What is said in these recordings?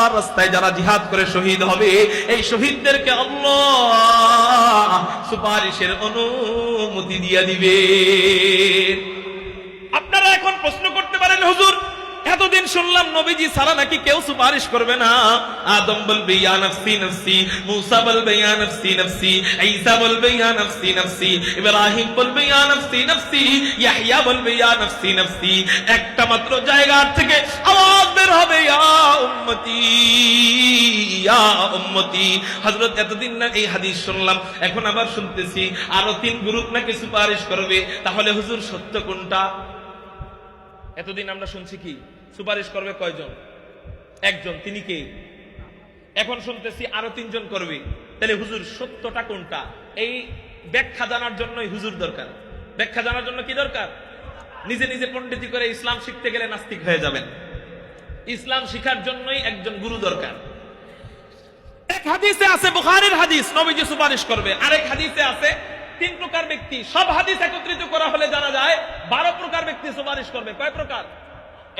আল্লাহর রাস্তায় যারা জিহাদ করে শহীদ হবে, এই শহীদদেরকে আল্লাহ সুপারিশের অনুমতি দিয়ে দিবে। আপনারা এখন প্রশ্ন করতে পারেন, হুজুর এতদিন শুনলাম নবীজি ছাড়া নাকি কেউ সুপারিশ করবে না। আদম বলবে ইয়া নফসি নফসি, মুসা বলবে ইয়া নফসি নফসি, ঈসা বলবে ইয়া নফসি নফসি, ইব্রাহিম বলবে ইয়া নফসি নফসি, ইয়াহইয়া বলবে ইয়া নফসি নফসি। একটা মাত্র জায়গা থেকে আওয়াজ বের হবে ইয়া উম্মতি ইয়া উম্মতি। হযরত এতদিন না এই হাদিস শুনলাম, এখন আবার শুনতেছি আরো 3 গ্রুপ নাকি সুপারিশ করবে। তাহলে হুজুর সত্য কোনটা? এতদিন আমরা শুনছি কি সুপারিশ করবে কয়জন? একজন, তিনি কে? এখন শুনতেছি আরো 3 জন করবে। তাহলে হুজুর সত্যটা কোনটা? এই ব্যাখ্যা জানার জন্যই হুজুর দরকার। ব্যাখ্যা জানার জন্য কি দরকার? নিজে নিজে পণ্ডিতি করে ইসলাম শিখতে গেলে নাস্তিক হয়ে যাবেন। ইসলাম শিখার জন্যই একজন গুরু দরকার। এক হাদিসে আছে, বুখারীর হাদিস, নবীজি সুপারিশ করবে। আরেক হাদিসে আছে 3 প্রকার ব্যক্তি। সব হাদিস একত্রিত করা হলে জানা যায় 12 প্রকার ব্যক্তি সুপারিশ করবে। কয় প্রকার?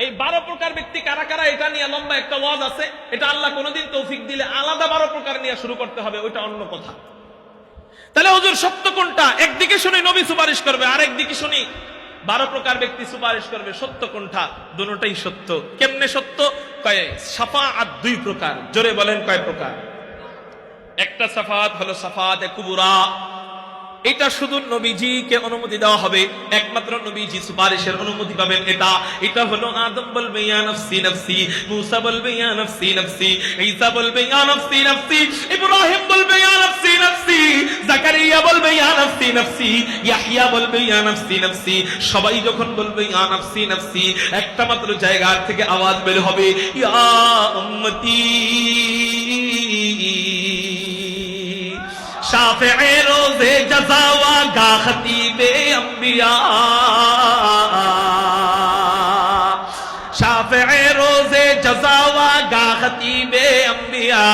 এই 12 প্রকার ব্যক্তি কারা কারা, এটা নিয়ে লম্বা একটা ওয়াজ আছে। এটা আল্লাহ কোনদিন তৌফিক দিলে আলাদা 12 প্রকার নিয়ে শুরু করতে হবে, ওইটা অন্য কথা। তাহলে হুজুর সত্য কোনটা? একদিকে শুনি নবী সুপারিশ করবে, আরেক দিকে শুনি 12 প্রকার ব্যক্তি সুপারিশ করবে। সত্য কোনটা? দুটোটাই সত্য। কেমনে সত্য? কয় শাফাআত 2 প্রকার। জোরে বলেন কয় প্রকার? একটা শাফাআত হলো শাফাআতে কুবরা, এটা শুধু নবীজিকে অনুমতি দেওয়া হবে, একমাত্র নবীজি সুপারিশের অনুমতি পাবেন। এটা হলো আদম বলবে ইয়া নফসি নফসি, মুসা বলবে ইয়া নফসি নফসি, ঈসা বলবে ইয়া নফসি নফসি, ইব্রাহিম বলবে ইয়া নফসি নফসি, জাকারিয়া বলবে ইয়া নফসি নফসি, ইয়াহইয়া বলবে ইয়া নফসি নফসি। সবাই যখন বলবে ইয়া নফসি নফসি, একটা মাত্র জায়গা থেকে আওয়াজ বের হবে ইয়া উম্মতি শাফিঈ রোজে জাযা ওয়া গা খতীবে আম্বিয়া, শাফিঈ রোজে জাযা ওয়া গা খতীবে আম্বিয়া,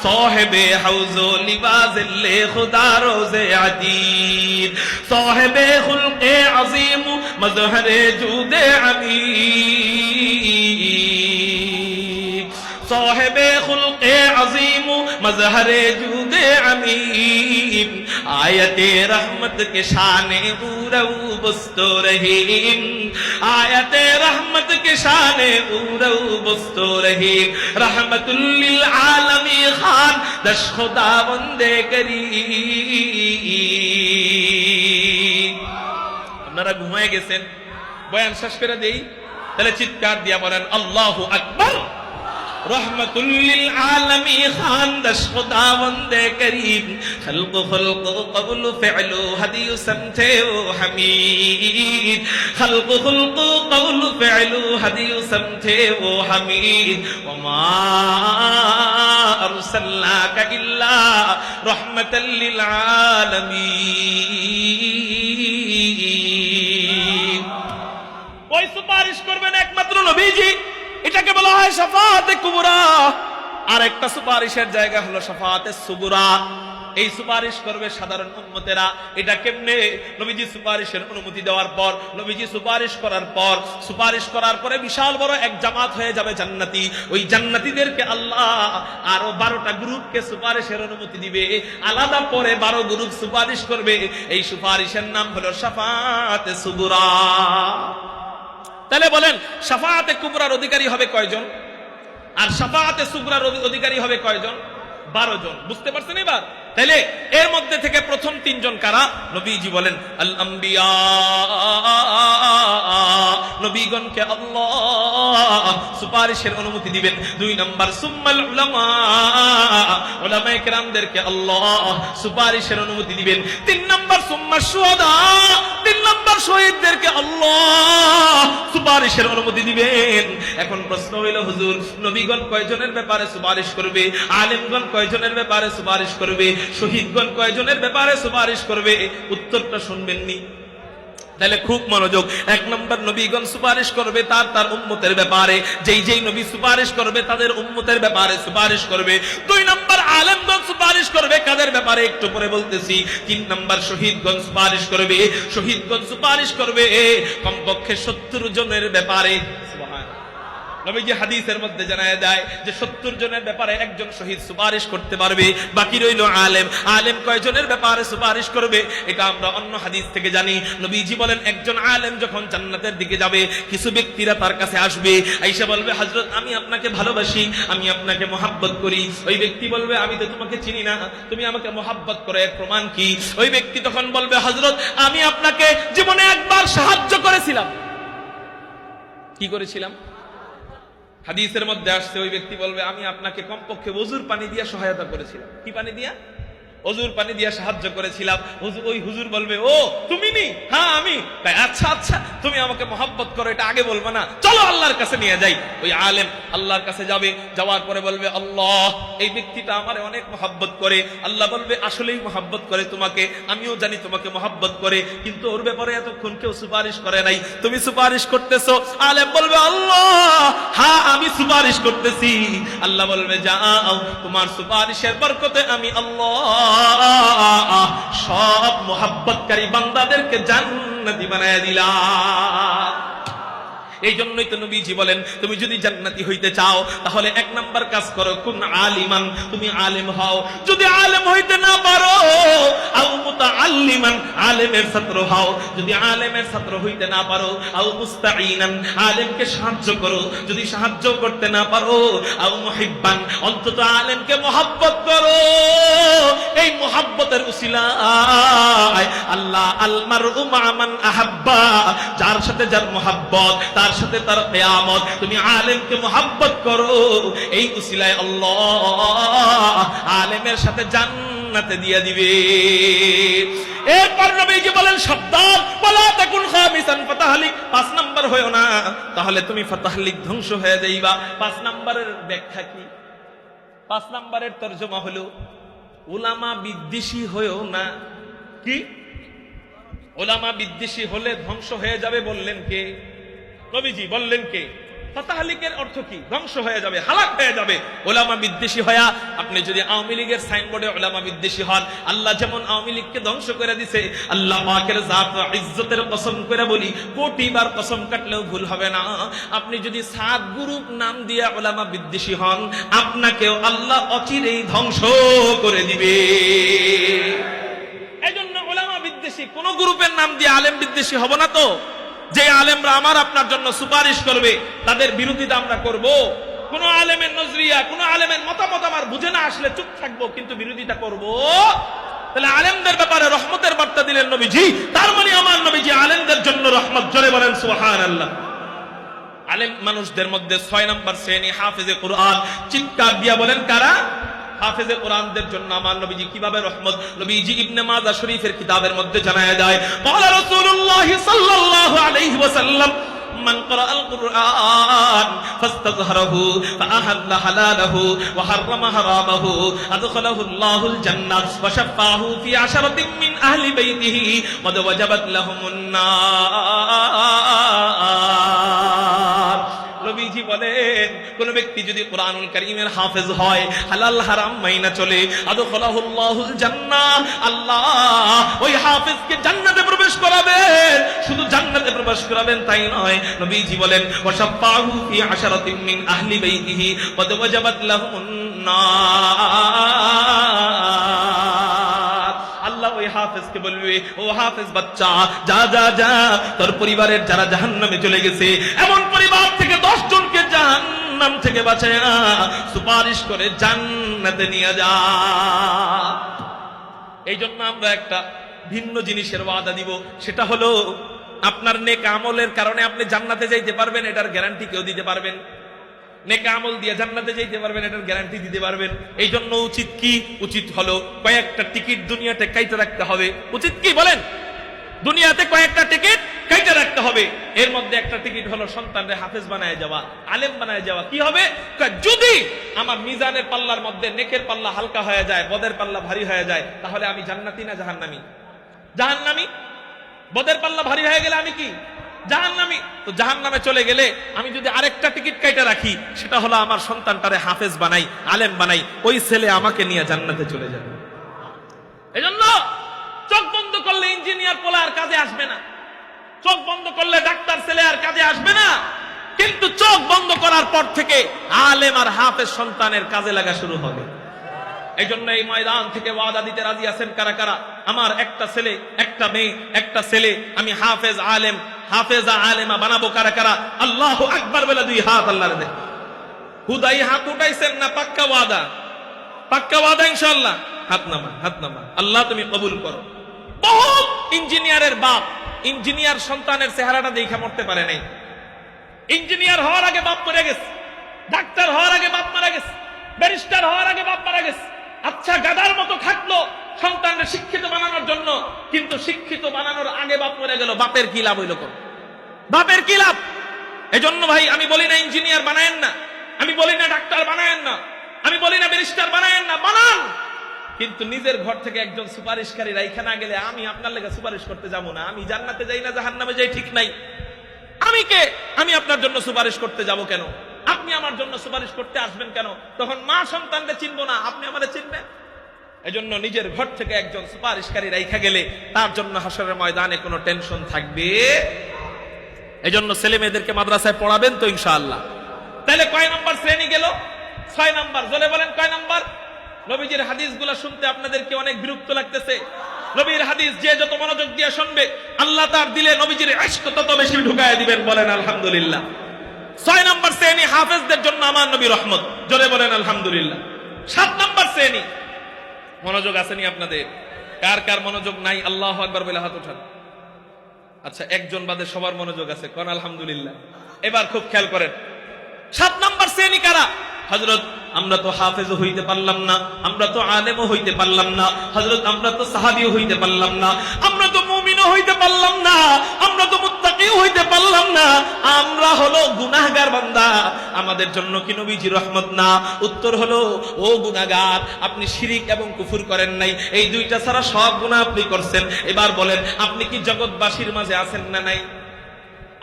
সাহেবে হাউজো লিবাজিল্লে খুদা রোজে আদীদ, সাহেবে খুলকে আযীম মজহরে জুদে আমির, সাহেবে খুলকে আযীম মজহরে জুদে আমির, आयते रहमत के शाने उरऊ बस्तो रहीम, आयते रहमत के शाने उरऊ बस्तो रहीम, रहमतुल लिल आलमी खान दश खुदा बंदे करीम। আপনারা ঘুমায় গেছেন, বয়ান শেষ করে দেই, তাহলে চিৎকার দিয়া বলেন আল্লাহু আকবার। रहमतुल लिल आलमी खान दश खुदा बंदे करीम, खल्क खुल्क कबुल फ़िअलु हदियु समझे ओ हमीद, खल्क खुल्क कबुल फ़िअलु हदियु समझे ओ हमीद, वमा अरसलनाका इल्ला रहमतल लिल आलमीन। कोई सुपारिश करবেন একমাত্র নবীজি, এটাকে বলা হয় শাফাআতে কুবরা। আর একটা সুপারিশের জায়গা হলো শাফাআতে সুগরা। এই সুপারিশ করবে সাধারণ উম্মতেরা। এটা কেমনে? নবীজি সুপারিশের অনুমতি দেওয়ার পর, নবীজি সুপারিশ করার পরে বিশাল বড় এক জামাত হয়ে যাবে জান্নাতি। ওই জান্নাতীদেরকে আল্লাহ আরো 12টা গ্রুপকে সুপারিশের অনুমতি দিবে। আলাদা পরে 12 গ্রুপ সুপারিশ করবে। এই সুপারিশের নাম হলো শাফাআতে সুগরা। তাহলে বলেন শাফাআতে কুবরার অধিকারী হবে কয়জন, আর শাফাআতে সুগরার অধিকারী হবে কয়জন? 12 জন। বুঝতে পারছেন এবার? তাহলে এর মধ্যে থেকে প্রথম 3 জন কারা? নবীজি বলেন আল আম্বিয়া, নবীগণকে আল্লাহ সুপারিশের অনুমতি দিবেন। 2 নাম্বার সুম্মাল উলামা, উলামায়ে কেরামদেরকে আল্লাহ সুপারিশের অনুমতি দিবেন। 3 নাম্বার সুম্মা শুহাদা, 3 নাম্বার শহীদদেরকে আল্লাহ সুপারিশের অনুমতি দিবেন। এখন প্রশ্ন হইল হুজুর নবীগণ কয়জনের ব্যাপারে সুপারিশ করবে, আলেমগণ কয়জনের ব্যাপারে সুপারিশ করবে, শহীদগণ কয়জনের ব্যাপারে সুপারিশ করবে? উত্তরটা শুনবেননি? তাহলে খুব মনোযোগ। 1 নম্বর নবীগণ সুপারিশ করবে তার উম্মতের ব্যাপারে, যেই নবী সুপারিশ করবে তাদের উম্মতের ব্যাপারে সুপারিশ করবে। 2 নম্বর আলেমগণ সুপারিশ করবে কাদের ব্যাপারে একটু পরে বলতেছি। 3 নম্বর শহীদগণ সুপারিশ করবে, শহীদগণ সুপারিশ করবে কমপক্ষে 70 জনের ব্যাপারে। সুবহানাল্লাহ। নবীজি হাদিসের মধ্যে জানায় দেয় যে 70 জনের ব্যাপারে একজন শহীদ সুপারিশ করতে পারবে, বাকি রইল আলেম। আলেম কয়জনের ব্যাপারে সুপারিশ করবে এটা আমরা অন্য হাদিস থেকে জানি। নবীজি বলেন একজন আলেম যখন জান্নাতের দিকে যাবে, কিছু ব্যক্তিরা তার কাছে আসবে, আয়েশা বলবে হযরত আমি আপনাকে ভালোবাসি, আমি আপনাকে মহব্বত করি। ওই ব্যক্তি বলবে আমি তো তোমাকে চিনি না, তুমি আমাকে মহব্বত করো, এর প্রমাণ কি? ওই ব্যক্তি তখন বলবে হযরত আমি আপনাকে জীবনে একবার সাহায্য করেছিলাম। কি করেছিলাম? হাদিসের মধ্যে আসছে ওই ব্যক্তি বলবে আমি আপনাকে কমপক্ষে ওযুর পানি দিয়ে সহায়তা করেছিলাম। কি পানি দিয়া? ওযুর পানি দিয়ে সাহায্য করেছিলাম। ওই হুজুর বলবে ও তুমি নি? হ্যাঁ আমি। আচ্ছা আচ্ছা তুমি আমাকে মহব্বত করো, এটা আগে বলবে না, চলো আল্লাহর কাছে নিয়ে যাই। ওই আলেম আল্লাহর কাছে যাবে, যাওয়ার পরে বলবে আল্লাহ এই ব্যক্তিটা আমারে অনেক মহব্বত করে। আল্লাহ বলবে আসলেই মহব্বত করে তোমাকে, আমিও জানি তোমাকে মহব্বত করে, কিন্তু ওর ব্যাপারে এতক্ষণ কেউ সুপারিশ করে নাই, তুমি সুপারিশ করতেছো। আলেম বলবে আল্লাহ হ্যাঁ আমি সুপারিশ করতেছি। আল্লাহ বলবে যাও তোমার সুপারিশের বরকতে আমি আল্লাহ সব মুহাব্বতকারী বান্দাদেরকে জান্নাতি বানায় দিলাম। এই জন্যই তো নবীজি বলেন তুমি যদি জান্নাতি হইতে চাও তাহলে 1 নাম্বার কাজ করো, কুন আলিমান, তুমি আলেম হও। যদি আলেম হইতে না পারো আও মুতাআল্লিমান, আলেমের ছাত্র হও। যদি আলেমের ছাত্র হইতে না পারো আও মুস্তাঈনান, আলেমকে সাহায্য করো। যদি সাহায্য করতে না পারো আও মুহিব্বান, অন্তত আলেমকে মহব্বত করো। এই মহব্বতের উসিলায় আল্লাহ আল মারউ মা মান আহাব্বা, যার সাথে যার মহব্বত তার সাথে তার কিয়ামত। তুমি আলেমকে মহব্বত করো, এই উসিলায় আল্লাহ আলেমের সাথে জান্নাতে দিয়ে দিবে। এরপর নবীজি বলেন সাবধান, ওয়ালা তাকুন খামিসান ফাতাহলিক, 5 নাম্বার হয়ো না, তাহলে তুমি ফাতাহলিক ধ্বংস হয়ে যাইবা। 5 নাম্বারের ব্যাখ্যা কি? 5 নাম্বারের তরজমা হলো উলামা বিদ্বেষী হয়ো না। কি? উলামা বিদ্বেষী হলে ধ্বংস হয়ে যাবে বললেন কে? নবীজি বললেন কে? ফাতাহলিকের অর্থ কি? ধ্বংস হয়ে যাবে, হালাক হয়ে যাবে। উলামা বিদ্বেষী হয়া আপনি যদি আওয়ামী লীগের সাইনবোর্ডে উলামা বিদ্বেষী হন, আল্লাহ যেমন আওয়ামী লীগকে ধ্বংস করে দিছে, আল্লাহ পাকের জাত ও ইজ্জতের কসম করে বলি, কোটিবার কসম কাটলেও ভুল হবে না, আপনি যদি 7 গ্রুপ নাম দিয়ে উলামা বিদ্বেষী হন, আপনাকেও আল্লাহ অচিরেই ধ্বংস করে দিবে। এজন্য উলামা বিদ্বেষী কোন গ্রুপের নাম দিয়ে আলেম বিদ্বেষী হব না তো। যে আলেমরা আমার আপনার জন্য সুপারিশ করবে তাদের বিরোধিতা আমরা করব। কোন আলেমের নজরিয়া, কোন আলেমের মতামত আমার বুঝে না আসলে চুপ থাকবো, কিন্তু বিরোধিতা করব। তাহলে আলেমদের ব্যাপারে রহমতের বার্তা দিলেন নবীজি, তার মানে আমার নবীজি আলেমদের জন্য রহমত। জোরে বলেন সুবহানাল্লাহ। আলেম মানুষদের মধ্যে 6 নাম্বার শ্রেণী হাফেজে কোরআন। চিৎকার দিয়া বলেন কারা? হাফেজে কোরআনদের জন্য আমার নবীজি কিভাবে রহমত। নবীজি ইবনে মাজাহ শরীফের কিতাবের মধ্যে জানায়া যায়, ক্বালা রাসূলুল্লাহ সাল্লাল্লাহু আলাইহি ওয়াসাল্লাম মান ক্বারাআল কুরআন ফাস্তাযহারাহু ফাআহাল্লা হালালাহু ওয়া হাররামা হারামাহু আদখালাহু আল্লাহুল জান্নাহ ওয়া শাফাহু ফি 10 মিন আহলি বাইতিহি ওয়া ওয়াজাবাত লাহুমুন নার। নবীজি বলেন কোন ব্যক্তি যদি কোরআনুল কারীমের হাফেজ হয়, হালাল হারাম মাইনা চলে, আদখালাহুল্লাহুল জান্নাহ, আল্লাহ ওই হাফেজকে জান্নাতে প্রবেশ করাবেন। শুধু জান্নাতে প্রবেশ করাবেন তাই নয়, নবীজি বলেন ওয়াশাফাহু ফি 10 মিন আহলি বাইতিহি ওয়া ওয়াজাবাত লাহুমুন নার। আল্লাহ ওই হাফেজকে বলবে ও হাফেজ বাচ্চা, যা যা যা, তোর পরিবারের যারা জাহান্নামে চলে গেছে এমন পরিবার থেকে 10 জনকে জাহান্নাম থেকে বাঁচায়া সুপারিশ করে জান্নাতে নিয়ে যা। এই জন্য আমরা একটা ভিন্ন জিনিসের ওয়াদা দিব, সেটা হলো আপনার নেক আমলের কারণে আপনি জান্নাতে যাইতে পারবেন, এটার গ্যারান্টি কেউ দিতে পারবেন। নেক আমল দিয়ে জান্নাতে যাইতে পারবেন, এটার গ্যারান্টি দিতে পারবেন। এই জন্য উচিত কি? উচিত হলো কয়েকটা টিকিট দুনিয়াতে কাইতে রাখতে হবে। উচিত কি বলেন? দুনিয়াতে কয়েকটা টিকিট কাইতে রাখতে হবে। এর মধ্যে একটা টিকিট হলো সন্তানরে হাফেজ বানায় যাওয়া, আলেম বানায় যাওয়া। কি হবে? যদি আমার মিজানের পাল্লার মধ্যে নেকের পাল্লা হালকা হয়ে যায়, বদের পাল্লা ভারী হয়ে যায়, তাহলে আমি জান্নাতি না জাহান্নামী? জাহান্নামী। বদের পাল্লা ভারী হয়ে গেলে আমি কি? জাহান্নামী। তো জাহান্নামে চলে গেলে আমি যদি আরেকটা টিকিট কাইটা রাখি, সেটা হলো আমার সন্তানটারে হাফেজ বানাই, আলেম বানাই, ওই ছেলে আমাকে নিয়ে জান্নাতে চলে যাবে। এজন্য চোখ বন্ধ করলে ইঞ্জিনিয়ার পোলা আর কাজে আসবে না, চোখ বন্ধ করলে ডাক্তার ছেলে আর কাজে আসবে না। কিন্তু চোখ বন্ধ করার পর থেকে আলেম আর হাফেজ সন্তানের কাজে লাগা শুরু হবে। এই জন্য এই ময়দান থেকে ওয়াদা দিতে রাজি আছেন কারা কারা? আমার একটা ছেলে, একটা মেয়ে, একটা ছেলে আমি হাফেজ আলেম, হাফেজা আলেমা বানাবো কারা কারা? আল্লাহু আকবার বলে দুই হাত আল্লাহর দেখ। হুদাই হাত উঠাইছেন না পাক্কা ওয়াদা? পাক্কা ওয়াদা ইনশাআল্লাহ। হাত নামান, হাত নামান। আল্লাহ তুমি কবুল করো। বহুত ইঞ্জিনিয়ারের বাপ ইঞ্জিনিয়ার সন্তানের চেহারাটা দেখে মরতে পারে নাই। ইঞ্জিনিয়ার হওয়ার আগে বাপ মরে গেছে, ডাক্তার হওয়ার আগে বাপ মারা গেছে, ব্যারিস্টার হওয়ার আগে বাপ মারা গেছে। আচ্ছা গাদার মতো খাটলো সন্তানকে শিক্ষিত বানানোর জন্য, কিন্তু শিক্ষিত বানানোর আগে বাপ মরে গেল। বাপের কি লাভ হইল? কোন বাপের কি লাভ? এজন্য ভাই আমি বলি না ইঞ্জিনিয়ার বানায়েন না, আমি বলি না ডাক্তার বানায়েন না, আমি বলি না ব্যারিস্টার বানায়েন না, বানান। কিন্তু নিজের ঘর থেকে একজন সুপারিশকারী রাইখা না গেলে আমি আপনার লেগে সুপারিশ করতে যাবো না। আমি জান্নাতে যাই না জাহান্নামে যাই ঠিক নাই। আমি কে? আমি আপনার জন্য সুপারিশ করতে যাব কেন? আপনি আমার জন্য সুপারিশ করতে আসবেন কেন? তখন মা সন্তানকে চিনবো না, আপনি আমারে চিনবেন। এজন্য নিজের ঘর থেকে একজন সুপারিশকারী রাইখা গেলে তার জন্য হাসরের ময়দানে কোনো টেনশন থাকবে। এজন্য ছেলে মেয়েদেরকে মাদ্রাসায় পড়াবেন তো ইনশাআল্লাহ। তাহলে কয় নাম্বার শ্রেণী গেল? 6 নাম্বার। জলে বলেন কয় নাম্বার? নবীজির হাদিসগুলো শুনতে আপনাদেরকে অনেক বিরক্ত লাগতেছে। নবীর হাদিস যে যত মনোযোগ দিয়ে শুনবে আল্লাহ তার দিলে নবীজির ইশক তত বেশি ঢুকায় দিবেন। বলেন আলহামদুলিল্লাহ। 6 নাম্বার শ্রেণী হাফেজদের জন্য আমার নবী রহমত। জোরে বলেন আলহামদুলিল্লাহ। 7 নাম্বার শ্রেণী। মনোযোগ আসেনি আপনাদের? কার কার মনোযোগ নাই? আল্লাহু আকবার বলে হাত উঠান। আচ্ছা একজন বাদে সবার মনোযোগ আছে, কোন আলহামদুলিল্লাহ। এবার খুব খেয়াল করেন 7 নাম্বার শ্রেণী কারা? হযরত আমরা তো হাফেজও হইতে পারলাম না, আমরা তো আলেমও হইতে পারলাম না, হযরত আমরা তো সাহাবীও হইতে পারলাম না, আমরা তো মুমিনও হইতে পারলাম না, আমরা তো মুত্তাকিও হইতে পারলাম না, আমরা হলো গুনাহগার বান্দা। আমাদের জন্য কি নবীজি রহমত না? উত্তর হলো ও গুনাহগার, আপনি শিরিক এবং কুফর করেন নাই, এই দুইটা ছাড়া সব গুনাহ আপনি করছেন। এবার বলেন আপনি কি জগৎবাসীর মাঝে আছেন না নাই?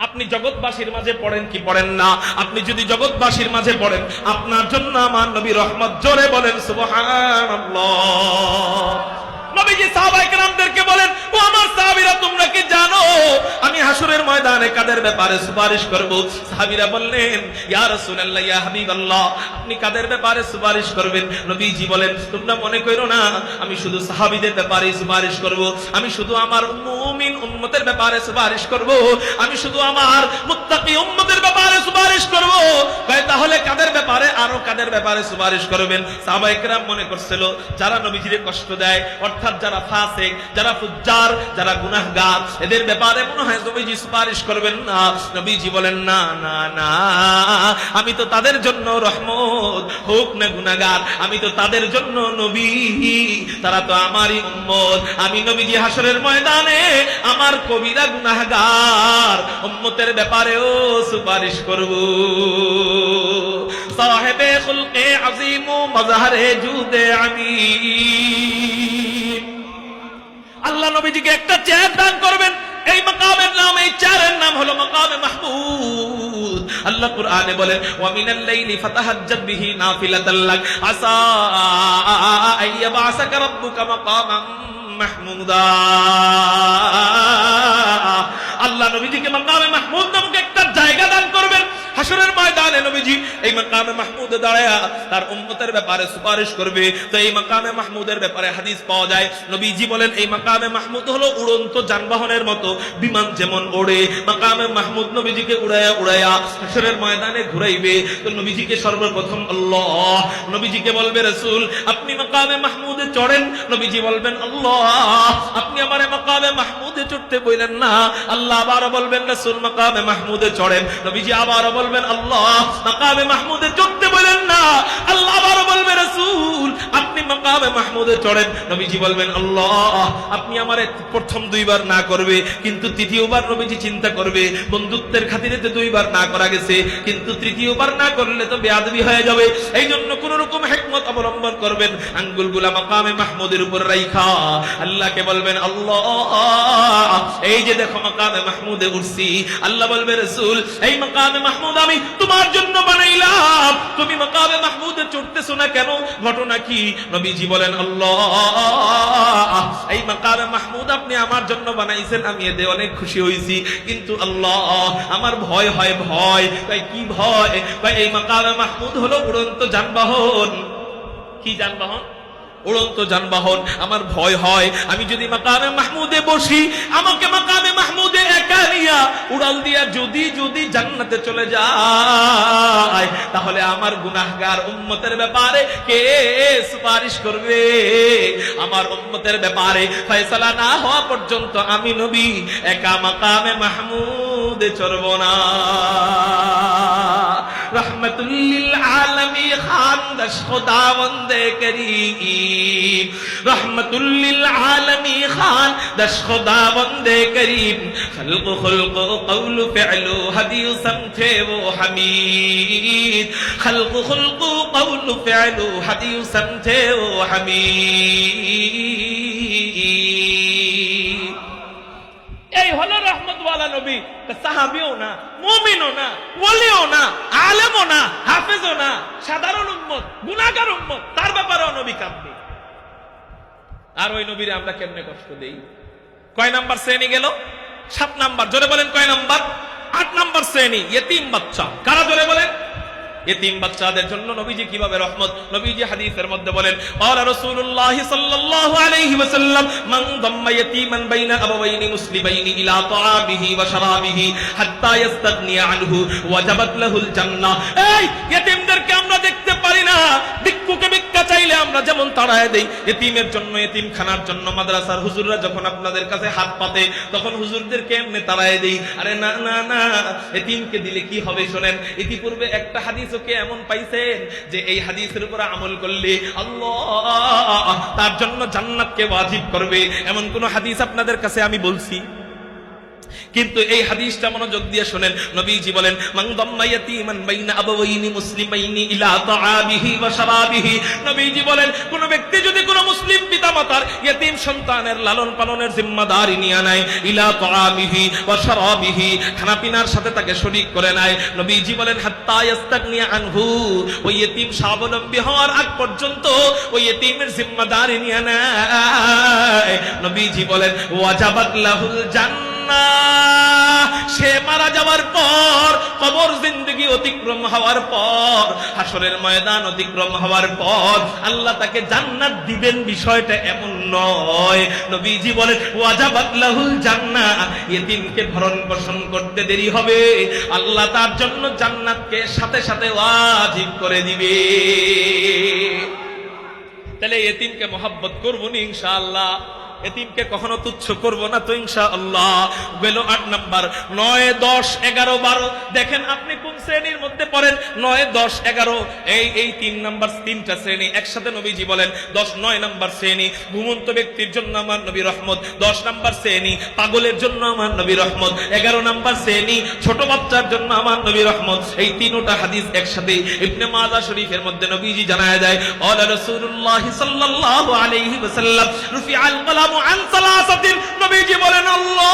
আপনি জগৎবাসীর মাঝে পড়েন কি পড়েন না? আপনি যদি জগৎবাসীর মাঝে পড়েন আপনার জন্য আমার নবী রহমত। জোরে বলেন সুবহানাল্লাহ। নবীজি সাহাবায়ে কেরামদেরকে বলেন ও আমার সাহাবীরা তোমরা কি জানো আমি হাসরের ময়দানে কাদের ব্যাপারে সুপারিশ করব? সাহাবীরা বললেন ইয়া রাসূলুল্লাহ ইয়া হাবিবাল্লাহ আপনি কাদের ব্যাপারে সুপারিশ করবেন? নবীজি বলেন তোমরা মনে করো না আমি শুধু সাহাবীদের ব্যাপারে সুপারিশ করব, আমি শুধু আমার মুমিন উম্মতের ব্যাপারে সুপারিশ করব, আমি শুধু আমার মুত্তাকি উম্মতের ব্যাপারে সুপারিশ করব। কয় তাহলে কাদের ব্যাপারে? আরো কাদের ব্যাপারে সুপারিশ করবেন? সাহাবায়ে কেরাম মনে করছিল যারা নবীজিকে কষ্ট দেয়, অর্থাৎ যারা ফাসিক, যারা ফুজ্জার, যারা গুনাহগার, এদের ব্যাপারে মনে হয় নবীজি সুপারিশ করবেন না। নবীজি বলেন না না না, আমি তো তাদের জন্য রহমত, হোক না গুনাহগার, আমি তো তাদের জন্য নবী, তারা তো আমারই উম্মত। আমি নবীজি হাসরের ময়দানে আমার কবিরা গুনাহগার উম্মতের ব্যাপারেও সুপারিশ করব। সাহেবে খুলকে আজিম ও মজহারে জুদে আমিন। আল্লাহ নবীজিকে একটা চেয়ার দান করবেন। এই মাকামের নাম, এই চেয়ারের নাম হলো মাকামে মাহমুদ। আল্লাহ কুরআনে বলেন ওয়া মিনাল লাইলি ফাতাহাজ্জাদ বিহি নাফিলাতাল লাক আসা আইয়াবাসাকা রাব্বুকা মাকামান মাহমুদা। আল্লাহ নবীজিকে মাকামে মাহমুদ নামক একটা জায়গা দান করবেন হাসরের ময়দানে। নবীজি এই মাকামে মাহমুদে দাঁড়ায়া তার উম্মতের ব্যাপারে সুপারিশ করবে। তো এই মাকামে মাহমুদের ব্যাপারে হাদিস পাওয়া যায়। নবীজি বলেন এই মাকামে মাহমুদ হলো উড়ন্ত যানবাহনের মতো, বিমান যেমন ওড়ে মাকামে মাহমুদ নবীজিকে উড়ায়া উড়ায়া হাসরের ময়দানে ঘুরাইবে। তো নবীজিকে সর্বপ্রথম আল্লাহ, নবীজিকে বলবে রাসূল আপনি মাকামে মাহমুদে চড়েন। নবীজি বলবেন আল্লাহ আপনি আমারে মাকামে মাহমুদে চড়তে বলেন না। আল্লাহ আবার বলবেন রাসূল মাকামে মাহমুদে চড়েন। নবীজি আবার বলবেন আল্লাহ মাকামে মাহমুদে চড়তে বলেন না। আল্লাহ আবার বলবে রাসূল আপনি মাকামে মাহমুদে চড়েন। নবীজি বলবেন আল্লাহ আপনি আমারে প্রথম 2 বার না করবে, কিন্তু তৃতীয়বার নবীজি চিন্তা করবে বন্ধুত্বের খাতিরে তো 2 বার না করা গেছে, কিন্তু তৃতীয়বার না করলে তো বেয়াদবি হয়ে যাবে। এই জন্য কোন রকম হিকমত অবলম্বন করবেন, আঙ্গুলগুলা মাকামে মাহমুদের উপর রাইখা আল্লাহকে বলবেন আল্লাহ এই যে দেখো মাকামে মাহমুদে উঠছি। আল্লাহ বলবে রাসূল এই মাকামে মাহমুদ আমি তোমার জন্য বানাইলাম, তুমি মাকামে মাহমুদে চড়তেছো না কেন? ঘটনা কি? নবী নবীজি বলেন আল্লাহ এই মাকামে মাহমুদ আপনি আমার জন্য বানাইছেন, আমি এতে অনেক খুশি হয়েছি, কিন্তু আল্লাহ আমার ভয় হয়। ভয় ভাই কি ভয়? ভাই এই মাকামে মাহমুদ হলো উড়ন্ত যানবাহন। কি যানবাহন? উড়ন্ত যানবাহন। আমার ভয় হয় আমি যদি মাকামে মাহমুদে বসি, আমাকে মাকামে মাহমুদে একা নিয়া উড়াল দিয়া যদি জান্নাতে চলে যায়, তাহলে আমার গুনাহগার উম্মতের ব্যাপারে কে সুপারিশ করবে? আমার উম্মতের ব্যাপারে ফয়সালা না হওয়া পর্যন্ত আমি নবী একা মাকামে মাহমুদে চড়ব না। रहमतुल लिल आलमी खान दश खुदावंदे करीम, रहमतुल लिल आलमी खान दश खुदावंदे करीम, खल्क़ खुल्क़ क़ौल फ़िअलु हदीउ समझे वो हमीद, खल्क़ खुल्क़ क़ौल फ़िअलु हदीउ समझे वो हमीद। এই হলো রহমতওয়ালা নবী। সাহাবীও না, মুমিনও না, ওলিও না, আলেমও না, হাফেজও না, সাধারণ উম্মত, গুনাহগার উম্মত, তার ব্যাপারেও নবী কাঁদবে। আর ওই নবীরে আমরা কেমনে কষ্ট দেই? কয় নাম্বার শ্রেণী গেল? 7 নাম্বার। জোরে বলেন কয় নাম্বার? 8 নাম্বার শ্রেণী ইয়েতিম বাচ্চা। কারা? জোরে বলেন। ইতিম বাচ্চাদের জন্য নবীজি কিভাবে রহমত? নবীজি হাদিসের মধ্যে বলেন ক্বালা রাসূলুল্লাহ সাল্লাল্লাহু আলাইহি ওয়াসাল্লাম মান দাম্মা ইয়াতীমান বাইনা আবাওয়াইনি মুসলিমাইনি ইলা তাআমিহি ওয়া শারাবিহি হাত্তা ইস্তাগনিয়া আনহু ওয়াজাবাত লাহুল জান্নাহ। এই ইতিমদেরকে আমরা দেখতে পারি না, ভিক্ষুকে ভিক্ষা চাইলে আমরা যেমন তাড়ায় দেই, ইতিমের জন্য, ইতিমখানার জন্য মাদ্রাসার হুজুররা যখন আপনাদের কাছে হাত পাতে তখন হুজুরদেরকে এমনি তাড়ায় দেই। আরে না না না, ইতিমকে দিলে কি হবে শোনেন। ইতিপূর্বে একটা হাদিস কে এমন পাইছেন যে এই হাদিসের উপর আমল করলে আল্লাহ তার জন্য জান্নাতকে ওয়াজিব করবে, এমন কোন হাদিস আপনাদের কাছে আমি বলছি? কিন্তু এই হাদিসটা মনোযোগ দিয়ে শুনেন। নবীজি বলেন মান দাম্মা ইয়াতীমান বাইনা আবাওয়াইনি মুসলিমাইনি ইলা তাআমিহি ওয়া শারাবিহি। নবীজি বলেন কোন ব্যক্তি যদি কোন মুসলিম পিতামাতার ইতিম সন্তানের লালন পালনের জিম্মাদারি নিয়ে নেয়, ইলা তাআমিহি ওয়া শারাবিহি, খানা পিনার সাথে তাকে শরীক করে নেয়, নবীজি বলেন হাত্তা ইস্তাগনিয়া আনহু, ওই ইতিম স্বাবলম্বী হওয়ার আগ পর্যন্ত ওই ইতিমের জিম্মাদারি নিয়ে নেয়, নবীজি বলেন ওয়াজাবাত লাহুল জান্নাহ। সে মারা যাওয়ার পর, কবর জিন্দেগি অতিক্রম হওয়ার পর, হাসরের ময়দান অতিক্রম হওয়ার পর আল্লাহ তাকে জান্নাত দিবেন, বিষয়টা এমন নয়। নবীজি বলেন ওয়াজাবাত লাহুল জান্নাহ, ইতিমকে ভরণ পোষণ করতে দেরি হবে, আল্লাহ তার জন্য জান্নাতকে সাথে সাথে ওয়াজিব করে দিবে। তাহলে ইতিমকে মহব্বত করবো নি ইনশাআল্লাহ, এতিমকে কখনো তুচ্ছ করব না তো ইনশাআল্লাহ। গেল 8 নাম্বার। 9, 10, 11, 12 দেখেন আপনি কোন শ্রেণীর মধ্যে পড়েন। 9, 10, 11 এই 3 নাম্বার, 3টা শ্রেণী একসাথে নবীজি বলেন। 9 নাম্বার শ্রেণী ঘুমন্ত ব্যক্তির জন্য আমার নবী রহমত, 10 নাম্বার শ্রেণী পাগলের জন্য আমার নবী রহমত, 11 নাম্বার শ্রেণী ছোট বাচ্চার জন্য আমার নবী রহমত। এই 3টা হাদিস একসাথে ইবনে মাজাহ শরীফের মধ্যে নবীজি জানায় যায় ক্বালা রাসূলুল্লাহ সাল্লাল্লাহু আলাইহি ওয়াসাল্লাম রুফিআল কলাম আন সালাসাতিন। নবীজি বলেন আল্লাহ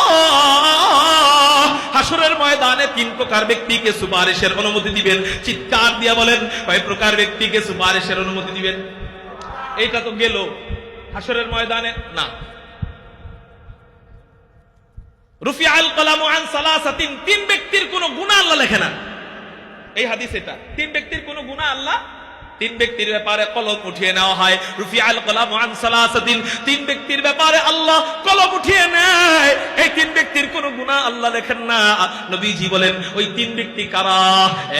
হাসরের ময়দানে 3 প্রকার ব্যক্তিকে সুপারিশের অনুমতি দিবেন। চিৎকার দিয়ে বলেন কয় প্রকার ব্যক্তিকে সুপারিশের অনুমতি দিবেন? এইটা তো গেল হাসরের ময়দানে না। রুফিআল কলাম আন সালাসাতিন, 3 ব্যক্তির কোনো গুনাহ আল্লাহ লেখে না। এই হাদিস এটা 3 ব্যক্তির কোনো গুনাহ আল্লাহ, 3 ব্যক্তির ব্যাপারে কলম উঠিয়ে নেওয়া হয়। রুফিআল কলাম আন সালাসাতিন, 3 ব্যক্তির ব্যাপারে আল্লাহ কলম উঠিয়ে নেয়। এই 3 ব্যক্তির কোনো গুনাহ আল্লাহ লেখেন না। নবীজি বলেন ওই 3 ব্যক্তি কারা?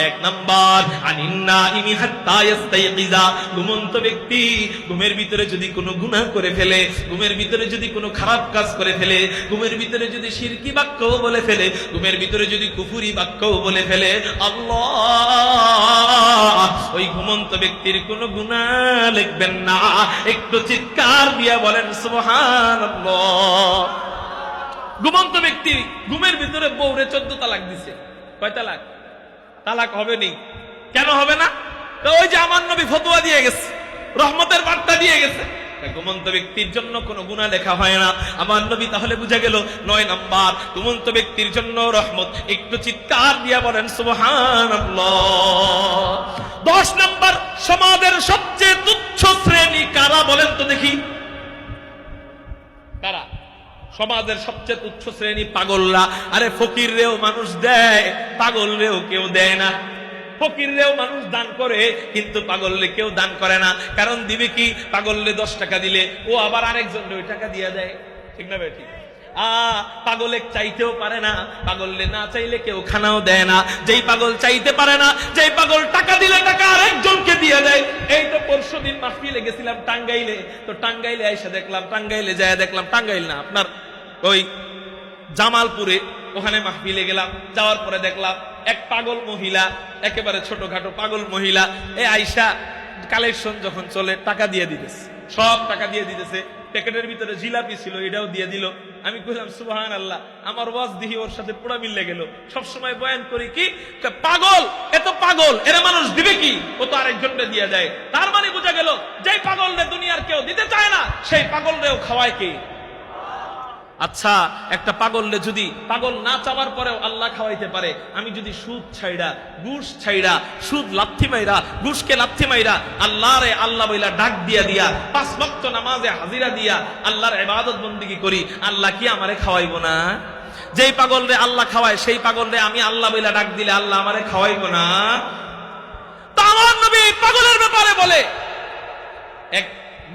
1 নাম্বার আনিন নাইমি হাত্তা ইস্তাইকিজা, ঘুমন্ত ব্যক্তি ঘুমের ভিতরে যদি কোনো গুনাহ করে ফেলে, ঘুমের ভিতরে যদি কোনো খারাপ কাজ করে ফেলে, ঘুমের ভিতরে যদি শিরকি বাক্যও বলে ফেলে, ঘুমের ভিতরে যদি কুফরি বাক্যও বলে ফেলে, আল্লাহ ওই ঘুমন্ত ব্যক্তির কোনো গুনাহ লিখবেন না। একটু চিৎকার দিয়ে বলেন সুবহানাল্লাহ। ঘুমন্ত ব্যক্তি ঘুমের ভিতরে বউরে 14 তালাক দিছে। কয় তালাক? তালাক হবে নি। কেন হবে না? তো ওই যে আমার নবী ফতোয়া দিয়ে গেছে, রহমতের বার্তা দিয়ে গেছে, ঘুমন্ত ব্যক্তির জন্য কোনো গুনাহ লেখা হয় না। আমার নবী তাহলে বুঝা গেল 9 নাম্বার ঘুমন্ত ব্যক্তির জন্য রহমত। একটু চিৎকার দিয়া বলেন সুবহানাল্লাহ। 10 নাম্বার সমাজের সবচেয়ে তুচ্ছ শ্রেণী কারা বলেন? সমাজের সবচেয়ে তুচ্ছ শ্রেণী পাগলরা। আরে ফকিররেও মানুষ দেয়, পাগলরেও কেউ দেয় না। ফকিররেও মানুষ দান করে, কিন্তু পাগলরে কেউ দান করে না। কারণ দিবে কি? পাগলরে 10 টাকা দিলে ও আবার আরেকজনরে ওই টাকা দিয়ে দেয়। ঠিক না ভাই? ঠিক। পাগলে চাইতেও পারে না, পাগলরে না চাইলে কেউ খানাও দেয় না। যেই পাগল চাইতে পারে না, যেই পাগল টাকা দিলে টাকা আরেকজনকে দিয়ে দেয়। এই তো পরশুদিন মাহফিলে গেছিলাম টাঙ্গাইলে, তো টাঙ্গাইলে এসে দেখলাম, টাঙ্গাইলে যায় দেখলাম, টাঙ্গাইল না আপনার ওই জামালপুরে, ওখানে মাহফিলে গেলাম। যাওয়ার পরে দেখলাম এক পাগল মহিলা, একেবারে ছোটখাটো পাগল মহিলা, এই আইসা কালেকশন যখন চলে টাকা দিয়ে দিতেছে, সব টাকা দিয়ে দিতেছে। প্যাকেটের ভিতরে জিলাপি ছিল, এটাও দিয়ে দিল। আমি কইলাম সুবহানাল্লাহ, আমার ওয়াজ দিহি ওর সাথে পুরা মিলে গেল। সবসময় বয়ান করি কি, পাগল এত পাগল, এরা মানুষ দিবে কি? ও তো আরেকজনকে দিয়ে দেয়। তার মানে বোঝা গেল, যেই পাগলরে দুনিয়ার কেউ দিতে চায় না, সেই পাগলরেও খাওয়ায় কে? আচ্ছা, একটা পাগলরে যদি পাগল না চাওয়ার পরেও আল্লাহ খাওয়াইতে পারে, আমি যদি সুদ ছাইড়া, ঘুষ ছাইড়া, সুদ লাথি মাইরা, ঘুষকে লাথি মাইরা আল্লাহরে আল্লাহ বইলা ডাক দিয়া দিয়া 5 ওয়াক্ত নামাজে হাজিরা দিয়া আল্লাহর ইবাদত বন্দেগী করি, আল্লাহ কি আমারে খাওয়াইবো না? যেই পাগলরে আল্লাহ খাওয়ায়, সেই পাগলরে আমি আল্লাহ বইলা ডাক দিলে আল্লাহ আমারে খাওয়াইবো না? তো আমার নবী পাগলের ব্যাপারে বলে, এক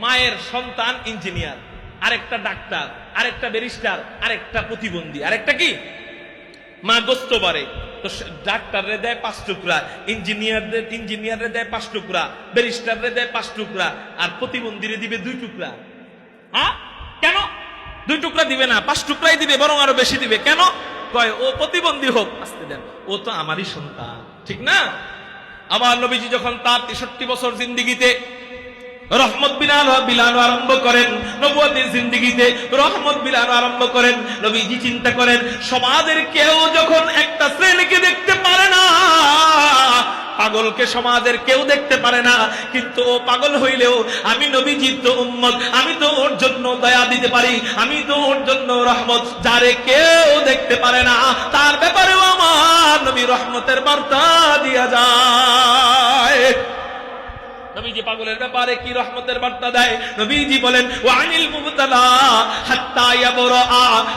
মায়ের সন্তান ইঞ্জিনিয়ার, আরেকটা ডাক্তার, আরেকটা ব্যারিস্টার, আরেকটা প্রতিবন্ধী, আরেকটা কি? মা গোস্ত বারে। তো ডাক্তাররে দেয় 5 টুকরা, ইঞ্জিনিয়াররে দেয় 5 টুকরা, ব্যারিস্টাররে দেয় 5 টুকরা, আর প্রতিবন্ধীরে দিবে 2 টুকরা। হ্যাঁ, কেন 2 টুকরা দিবে না? 5 টুকরাই দিবে, বরং আরো বেশি দিবে। কেন? কয় ও প্রতিবন্ধী হোক, আসতে দেন, ও তো আমারই সন্তান। ঠিক না? আমার নবীজি যখন তার 63 বছর জিন্দেগিতে রহমত বিলানো আরম্ভ করেন, নবুয়তের জিন্দেগিতে রহমত বিলানো আরম্ভ করেন, নবীজি চিন্তা করেন সমাজের কেউ যখন একটা শ্রেণীকে দেখতে পারে না, পাগলকে সমাজের কেউ দেখতে পারে না, কিন্তু ও পাগল হইলেও আমি নবীজির তো উম্মত, আমি তো ওর জন্য দয়া দিতে পারি, আমি তো ওর জন্য রহমত। যারে কেউ দেখতে পারে না, তার ব্যাপারেও আমার নবী রহমতের বার্তা দিয়া যায়। নবীজি পাগলের ব্যাপারে কি রহমতের বার্তা দেয়? নবীজি বলেন ওয়ানিল মুবতালা হাত্তা ইয়াবরা।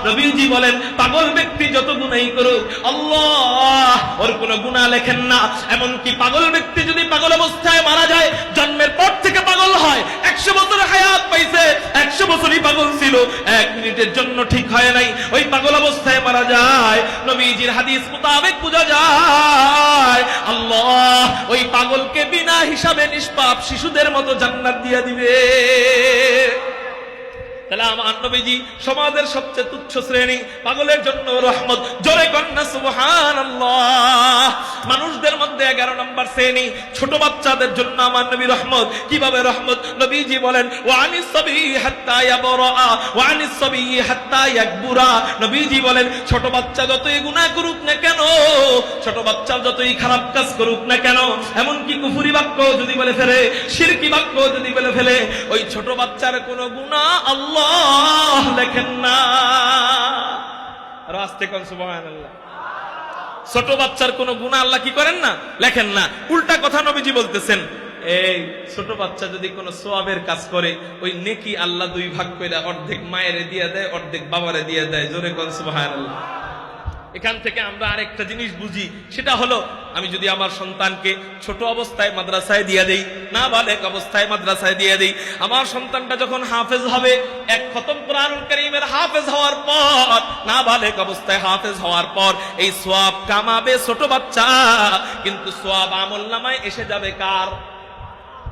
নবীজি বলেন পাগল ব্যক্তি যত গুনাহই করুক, আল্লাহ ওর কোনো গুনাহ লেখেন না। এমন কি পাগল ব্যক্তি যদি পাগল অবস্থায় মারা যায়, জন্মের পর থেকে পাগল হয়, 100 বছর হায়াত পাইছে, 100 বছরই পাগল ছিল, 1 মিনিটের জন্য ঠিক হয় নাই, ওই পাগল অবস্থায় মারা যায়, নবীজির হাদিস মোতাবেক বোঝা যায় আল্লাহ ওই পাগলকে বিনা হিসাবে নিষ্পাপ শিশুদের মতো জান্নাত দিয়া দিবে। তাহলে আমার নবীজি সমাজের সবচেয়ে তুচ্ছ শ্রেণী, পাগলের জন্য রহমত। জোরে কন্যা সুবহানাল্লাহ। মানুষদের মধ্যে 11 নম্বর শ্রেণী, ছোট বাচ্চাদের জন্য আমার নবী রহমত। কিভাবে রহমত? নবীজি বলেন ওয়ানিস সাবী হাত্তা ইয়াবরা ওয়ানিস সাবী হাত্তা ইয়াকবুরা। নবীজি বলেন ছোট বাচ্চা যতই গুনাহ করুক না কেন, ছোট বাচ্চা যতই খারাপ কাজ করুক না কেন, এমনকি কুফরি বাক্য যদি বলে ফেলে, শিরকি বাক্য যদি বলে ফেলে, ওই ছোট বাচ্চার কোনো গুনাহ আল্লাহ লেখেন না। রাস্তে কোন সুবহানাল্লাহ। ছোট বাচ্চার কোন গুনাহ আল্লাহ কি করেন না? লেখেন না। উল্টা কথা নবীজি বলতেছেন, এই ছোট বাচ্চা যদি কোন সওয়াবের কাজ করে, ওই নেকি আল্লাহ 2 ভাগ করে অর্ধেক মায়েরে দিয়ে দেয়, অর্ধেক বাবারে দিয়ে দেয়। জোরে কোন সুবহানাল্লাহ। এখান থেকে আমরা আরেকটা জিনিস বুঝি, সেটা হলো আমি যদি আমার সন্তানকে ছোট অবস্থায় মাদ্রাসায় দিয়ে দেই, না বালেক অবস্থায় মাদ্রাসায় দিয়ে দেই, আমার সন্তানটা যখন হাফেজ হবে, 1 খতম কোরআনুল কারীমের হাফেজ হওয়ার পর, না বালেক অবস্থায় হাফেজ হওয়ার পর, এই সওয়াব কামাবে ছোট বাচ্চা, কিন্তু সওয়াব আমলনামায় এসে যাবে কার?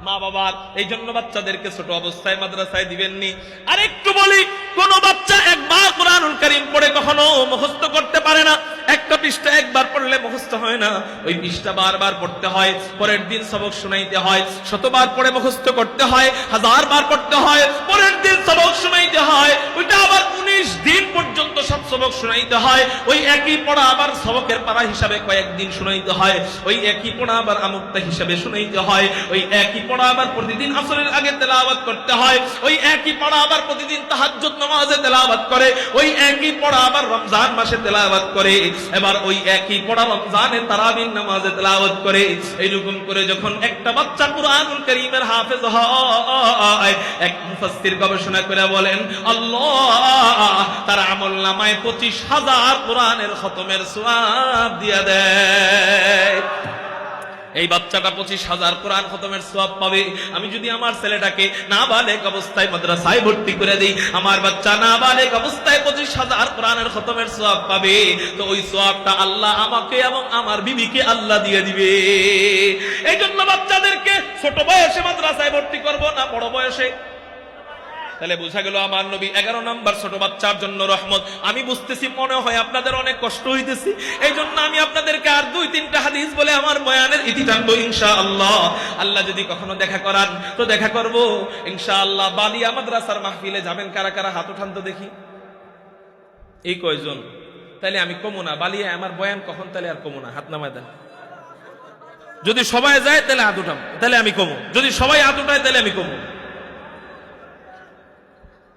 মা বাবার। এই জন্য বাচ্চাদেরকে ছোট অবস্থায় মাদ্রাসায় দিবেননি। আর একটু বলি, কোন বাচ্চা একবার কোরআনুল কারীম পড়ে কখনো মুখস্থ করতে পারে না। একটা পৃষ্ঠা একবার পড়লে মুখস্থ হয় না, ওই পৃষ্ঠা বারবার পড়তে হয়, পরের দিন সবক শোনাইতে হয়, 100বার পড়ে মুখস্থ করতে হয়, 1000 বার পড়তে হয়, পরের দিন সবক শোনাইতে হয়, ওইটা আবার 19 দিন পর্যন্ত সব সবক শোনাইতে হয়। ওই একই পড়া আবার সবকের পারা হিসাবে কয়েকদিন শোনাইতে হয়, ওই একই পড়া আবার আমুক্তা হিসাবে শোনাইতে হয়, ওই একই পড়া আবার প্রতিদিন আসরের আগে তেলাওয়াত করতে হয়, ওই একই পড়া আবার প্রতিদিন তাহাজ্জুদ নামাজে তেলাওয়াত করে, ওই একই পড়া আবার রমজান মাসে তেলাওয়াত করে, এবার ওই একই পড়া রমজানে তারাবির নামাজে তেলাওয়াত করে। এইরকম করে যখন একটা বাচ্চা কুরআনুল কারীমের হাফেজ হয়, এক মুফাসসির গবেষণা করে বলেন আল্লাহ তার আমলনামায় 25,000 কোরআনের খতমের সওয়াব দিয়ে দেয়। এই বাচ্চাটা 25,000 কোরআন খতমের সওয়াব পাবে। আমি যদি আমার ছেলেটাকে নাবালেগ অবস্থায় মাদ্রাসায় ভর্তি করে দিই, আমার বাচ্চা নাবালেগ অবস্থায় 25,000 কোরআনের খতমের সওয়াব পাবে, তো ওই সওয়াবটা আল্লাহ আমাকে এবং আমার বিবিকে আল্লাহ দিয়ে দিবে। এই জন্য বাচ্চাদেরকে ছোট বয়সে মাদ্রাসায় ভর্তি করব না বড় বয়সে? তাহলে বোঝা গেল আমার নবী 11 নম্বর ছোট বাচ্চার জন্য রহমত। আমি বুঝতেছি মনে হয় আপনাদের অনেক কষ্ট হইতেছে, এই জন্য আমি আপনাদেরকে আর 2-3টা হাদিস বলে আমার বয়ানের ইতি টানবো ইনশাআল্লাহ। আল্লাহ যদি কখনো দেখা করান তো দেখা করব ইনশাআল্লাহ। বালিয়া মাদ্রাসার মাহফিলে যাবেন কারা কারা? হাত উঠান তো দেখি। এই কয়জন? তাহলে আমি কমু না বালিয়া, আমার বয়ান কখন? তাহলে আর কমু না, হাত নামায় দেন। যদি সবাই যায় তাহলে হাত উঠাম, তাহলে আমি কমু। যদি সবাই হাত উঠায় তাহলে আমি কমু।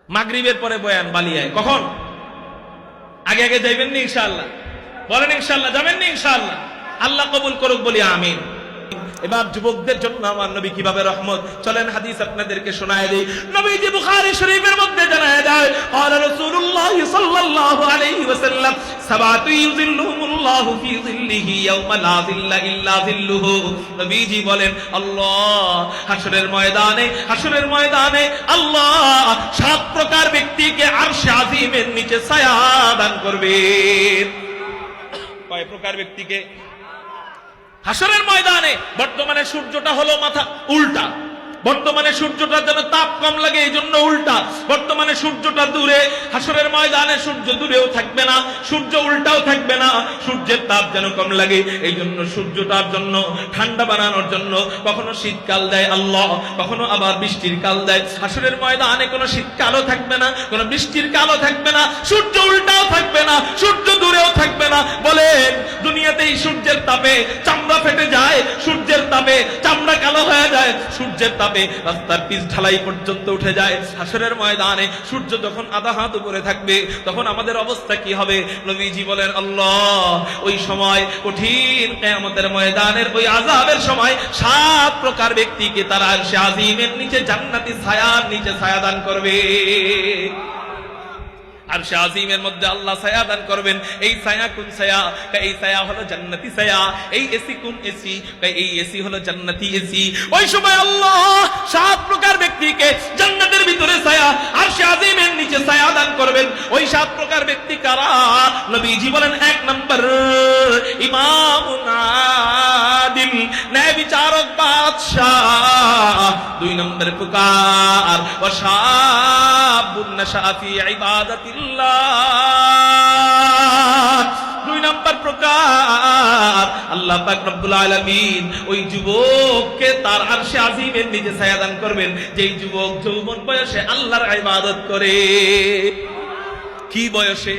মাগরিবের পরে বয়ান বালিয়ায়, কখন? আগে আগে যাইবেন নি ইনশাআল্লাহ? বলেন ইনশাআল্লাহ যাবেন নি ইনশাআল্লাহ? আল্লাহ কবুল করুক বলি আমিন। এবার যুবকদের জন্য আমার নবী কিভাবে রহমত, চলেন হাদিস আপনাদেরকে শোনায় দেই। নবীজি বুখারী শরীফের মধ্যে জানায় দেয়, قال رسول الله صلى الله عليه وسلم سبعة يظلهم الله في ظله يوم لا ظل الا ظله। নবীজি বলেন আল্লাহ হাশরের ময়দানে আল্লাহ 7 প্রকার ব্যক্তিকে আরশে আজিমের নিচে ছায়া দান করবেন। কয় প্রকার ব্যক্তিকে? হাশরের ময়দানে বর্তমানে সূর্যটা হলো মাথা উল্টা, বর্তমানে সূর্যটার যেন তাপ কম লাগে এই জন্য উল্টা। বর্তমানে সূর্যটা দূরে, হাশরের ময়দানে সূর্য দূরেও থাকবে না, সূর্য উল্টাও থাকবে না। সূর্যের তাপ যেন কম লাগে এই জন্য সূর্যটার জন্য ঠান্ডা বানানোর জন্য কখনো শীতকাল দেয় আল্লাহ, কখনো আবার বৃষ্টির কাল দেয়। হাশরের ময়দানে কোনো শীতকালও থাকবে না, কোনো বৃষ্টির কালও থাকবে না, সূর্য উল্টাও থাকবে না, সূর্য দূরেও থাকবে না। বলেন দুনিয়াতেই সূর্যের তাপে চামড়া ফেটে যায়, সূর্যের তাপে চামড়া কালো হয়ে যায়, সূর্যের তাপে রাস্তার পিচ ঢালাই পর্যন্ত উঠে যায়। হাশরের ময়দানে সূর্য যখন আধা হাত উপরে থাকবে তখন আমাদের অবস্থা কি হবে? নবীজি বলেন আল্লাহ ওই সময় কঠিন কিয়ামতের ময়দানের ওই আযাবের সময় 7 প্রকার ব্যক্তিকে তার আরশে আজিমের নিচে জান্নাতি ছায়ার নিচে ছায়া দান করবে। আরশে আজিমের মধ্যে আল্লাহ ছায়া দান করবেন। এই ছায়া কোন ছায়া? এই ছায়া হলো জান্নাতি ছায়া। এই এসি কোন এসি? এই এসি হলো জান্নাতি এসি। ওই সময় আল্লাহ 7 প্রকার ব্যক্তিকে জান্নাতের ভিতরে ছায়া, আরশে আজিমের নিচে ছায়া দান করবেন। ওই 7 প্রকার ব্যক্তি কারা? নবীজি বলেন 1 নম্বর ইমামুন আদিল, ন্যায় বিচারক বাদশাহ। 2 নম্বর প্রকার ওয়াশাবুন নাশা ফি ইবাদাতিল্লাহ। 2 নম্বর প্রকার আল্লাহ পাক রব্বুল আলামিন ওই যুবককে তার আরশে আজিমের নিচে ছায়া দান করবেন যেই যুবক যৌবন বয়সে আল্লাহর ইবাদত করে। কি বয়সে?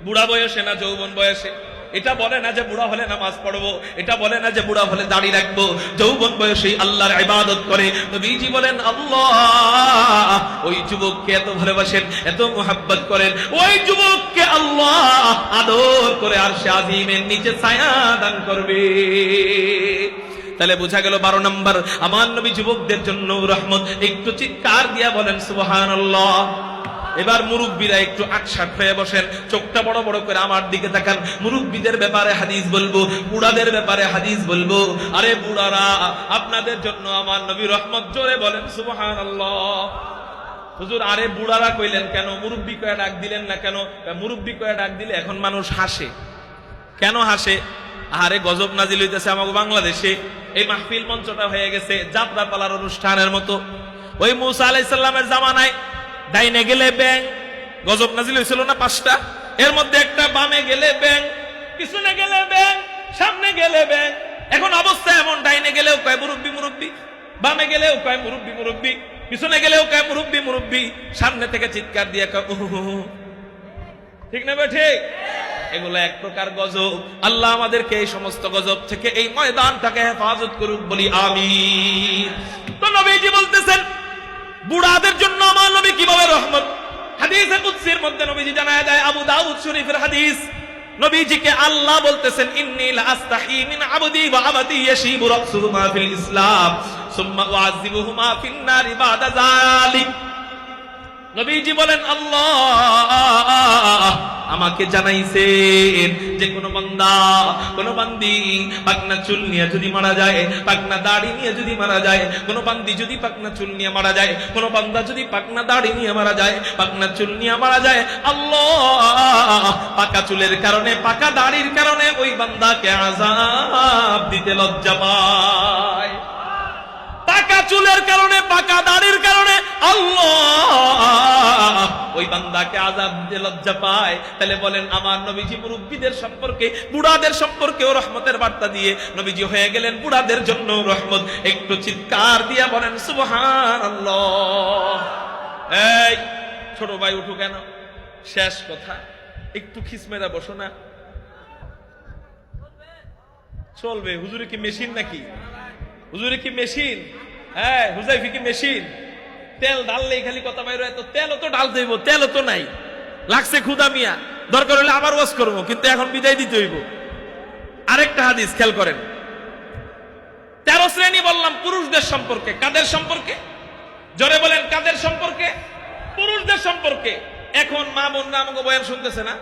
বুড়া বয়সে না যৌবন বয়সে? এটা বলে না যে বুড়া হলে নামাজ পড়বো, এটা বলে না যে বুড়া হলে দাড়ি রাখবো, যৌবন বয়সেই আল্লাহর ইবাদত করে। নবীজি বলেন আল্লাহ ওই যুবককে এত ভালোবাসেন, এত মুহাব্বত করেন, ওই যুবককে আল্লাহ আদর করে আরশে আজিমের নিচে ছায়া দান করবে। তাহলে বোঝা গেল 12 নম্বর আমার নবী যুবকদের জন্য রহমত। একটু চিৎকার দিয়া বলেন সুবহানাল্লাহ। এবার মুরব্বীরা একটু আকশাট হয়ে বসেন, চোখটা বড় বড় করে আমার দিকে তাকান। মুরব্বীদের ব্যাপারে হাদিস বলবো, বুড়াদের ব্যাপারে হাদিস বলবো। আরে বুড়ারা আপনাদের জন্য আমার নবী রহমত। জোরে বলেন সুবহানাল্লাহ। হুজুর আরে বুড়ারা কইলেন কেন? মুরব্বী কয়ে ডাক দিলেন না কেন? মুরব্বী কয়ে ডাক দিলে এখন মানুষ হাসে। কেন হাসে? আরে গজব নাজিল হইতেছে আমাকে বাংলাদেশে। এই মাহফিল মঞ্চটা হয়ে গেছে যাত্রা পালার অনুষ্ঠানের মতো। ওই মুসা আলাইহিস সালামের জামানায় ডাইনে গেলে ব্যাং, গজব নাজিল হয়েছিল না 5টা, এর মধ্যে একটা বামে গেলে ব্যাং, পিছনে গেলে ব্যাং, সামনে গেলে ব্যাং। এখন অবস্থা এমন, ডাইনে গেলেও কয় মুরব্বি মুরব্বি, বামে গেলেও কয় মুরব্বি মুরব্বি, পিছনে গেলেও কয় মুরব্বি মুরব্বি, সামনে থেকে চিৎকার দিয়ে কয় উহু। ঠিক না বেঠে? এগুলো এক প্রকার গজব। আল্লাহ আমাদেরকে এই সমস্ত গজব থেকে এই ময়দানটাকে হেফাজত করুক বলি আমিন। তো নবীজি বলতেছেন বুড়াদের জন্য আমার নবী কিভাবে রহমত। হাদিসে কুদসির মধ্যে নবীজি জানায় দেয়, আবু দাউদ শরীফের হাদিস, নবীজিকে আল্লাহ বলতেছেন ইন্নী লা আস্তাহি মিন আবদি ওয়া আবদি ইয়াশিবু রাসুহুমা ফিল ইসলাম সুম্মা উআযিবুহুমা ফিন নারি বাদা যালিক। নবীজি বলেন আল্লাহ আমাকে জানাইছেন যে কোন বান্দা কোন বান্দি পাকনা চুল নিয়ে যদি মারা যায়, পাকনা দাড়ি নিয়ে যদি মারা যায়, কোন বান্দি যদি পাকনা চুল নিয়ে মারা যায়, কোন বান্দা যদি পাকনা দাড়ি নিয়ে মারা যায়, পাকনা চুল নিয়ে মারা যায়, আল্লাহ পাকা চুলের কারণে পাকা দাড়ির কারণে ওই বান্দাকে আযাব দিতে লজ্জা পায়। পাকা চুলের কারণে পাকা দাড়ির কারণে আল্লাহ ওই বান্দাকে আযাব দিতে লজ্জা পায়। তাহলে বলেন আমার নবীজি মুরব্বীদের সম্পর্কে বুড়াদের সম্পর্কেও রহমতের বার্তা দিয়ে নবীজি হয়ে গেলেন বুড়াদের জন্য রহমত। একটু চিৎকার দিয়ে বলেন সুবহানাল্লাহ। এই ছোট ভাই উঠো কেন? শেষ কথা, একটু খিসমেরা বসো না। চলবে? হুজুরে কি মেশিন নাকি? হুজুরে কি মেশিন? হ্যাঁ, হুজাইফি কি মেশিন? তেল ঢাললেই খালি কথা বাইরে, তো তেলও তো ঢালতে হইব, তেলও তো নাই। লাগছে ক্ষুদা মিয়া, দরকার হলে আবার ওয়াজ করবো, কিন্তু এখন বিদায় দিতে হইব। আরেকটা হাদিস খেয়াল করেন। 13 শ্রেণী বললাম পুরুষদের সম্পর্কে। কাদের সম্পর্কে? জোরে বলেন, কাদের সম্পর্কে? পুরুষদের সম্পর্কে। এখন মা বোনরা আমাকে বয়ান শুনতেছে না,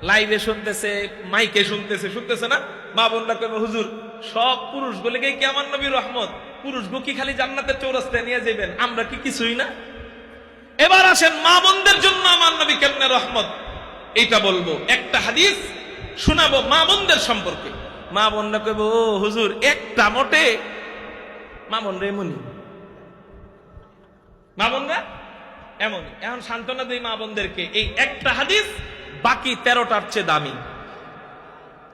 লাইভে শুনতেছে, মাইকে শুনতেছে না? মা বোনরা কইবে হুজুর সব পুরুষ গুলো কি আমার নবীর রহমত? পুরুষ গো কি খালি জান্নাতের চৌরাস্তায় নিয়ে যাবেন, আমরা কি কিছুই না? এবার আসেন মা বোনদের জন্য আমার নবী কেমনে রহমত, এইটা বলবো। একটা হাদিস শোনাবো মা বোনদের সম্পর্কে। মা বোনরা কইব ও হুজুর একটা মোটে। মা বোনরা এমনই, মা বোনরা এমনই। এখন সান্ত্বনা দেই মা বোনদেরকে, এই একটা হাদিস বাকি 13টার চেয়ে দামি।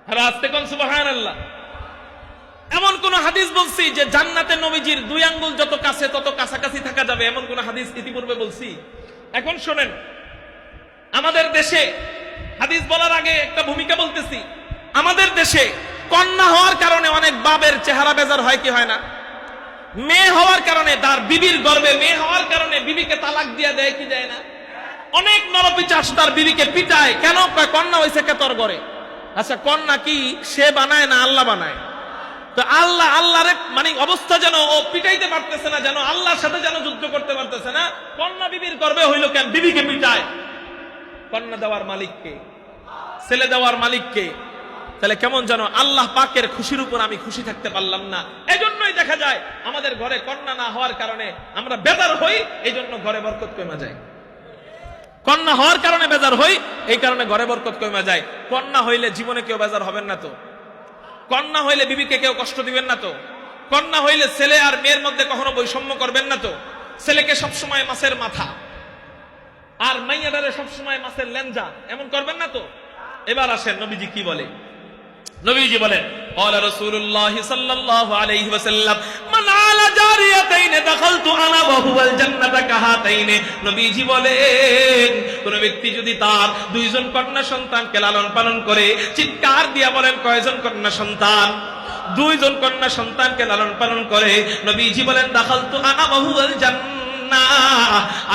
আর আস্তে কোন সুবহানাল্লাহ। এমন কোন হাদিস বলছি যে জান্নাতে নবীজির 2 আঙ্গুল যত কাছে তত কাছাকাছি থাকা যাবে, এমন কোন হাদিস ইতিপূর্বে বলছি? এখন শোনেন, আমাদের দেশে হাদিস বলার আগে একটা ভূমিকা বলতেছি। আমাদের দেশে কন্যা হওয়ার কারণে অনেক বাবের চেহারা বেজার হয় কি হয় না? মেয়ে হওয়ার কারণে, তার বিবির গর্ভে মেয়ে হওয়ার কারণে বিবিকে তালাক দিয়ে দেয় কি যায় না? অনেক নরপিচাস তার বিবিকে পিটায়। কেন? কন্যা হয়েছে কে তোর ঘরে। আচ্ছা, কন্যা কি সে বানায় না আল্লাহ বানায়? তো আল্লাহরে মানে অবস্থা যেন ও পিটাইতে পারতেছে না, যেন আল্লাহর সাথে যেন যুদ্ধ করতে পারতেছে না। কন্যা বিবির গর্ভে হইল কেন? বিবিকে পিটায়। কন্যা দেওয়ার মালিককে, ছেলে দেওয়ার মালিককে। তাহলে কেমন যেন আল্লাহ পাকের খুশির উপর আমি খুশি থাকতে পারলাম না। এজন্যই দেখা যায় আমাদের ঘরে কন্যা না হওয়ার কারণে আমরা বেজার হই, এই জন্য ঘরে বরকত কমে যায়। কন্যা হওয়ার কারণে বেজার হই, এই কারণে ঘরে বরকত কমে যায়। কন্যা হইলে জীবনে কেউ বেজার হবেন না তো? কন্যা হইলে বিবিকে কেউ কষ্ট দিবেন না তো? কন্যা হইলে ছেলে আর মেয়ের মধ্যে কখনো বৈষম্য করবেন না তো? ছেলেকে সবসময় মাছের মাথা আর মাইয়াটারে সবসময় মাছের লেঞ্জা এমন করবেন না তো? এবার আসেন নবীজি কি বলে। নবীজি বলেন ক্বালা রাসূলুল্লাহ সাল্লাল্লাহু আলাইহি ওয়াসাল্লাম মান আলা জারিয়াতাইন দাখালতু আনা ওয়া হুয়াল জান্নাতা কাহাতাইন। নবীজি বলেন কোন ব্যক্তি যদি তার 2 জন কন্যা সন্তানকে লালন পালন করে, চিৎকার দিয়া বলেন কয়জন কন্যা সন্তান? 2 জন কন্যা সন্তানকে লালন পালন করে, নবীজি বলেন দাখালতু আনা ওয়া হুয়াল জান্নাত,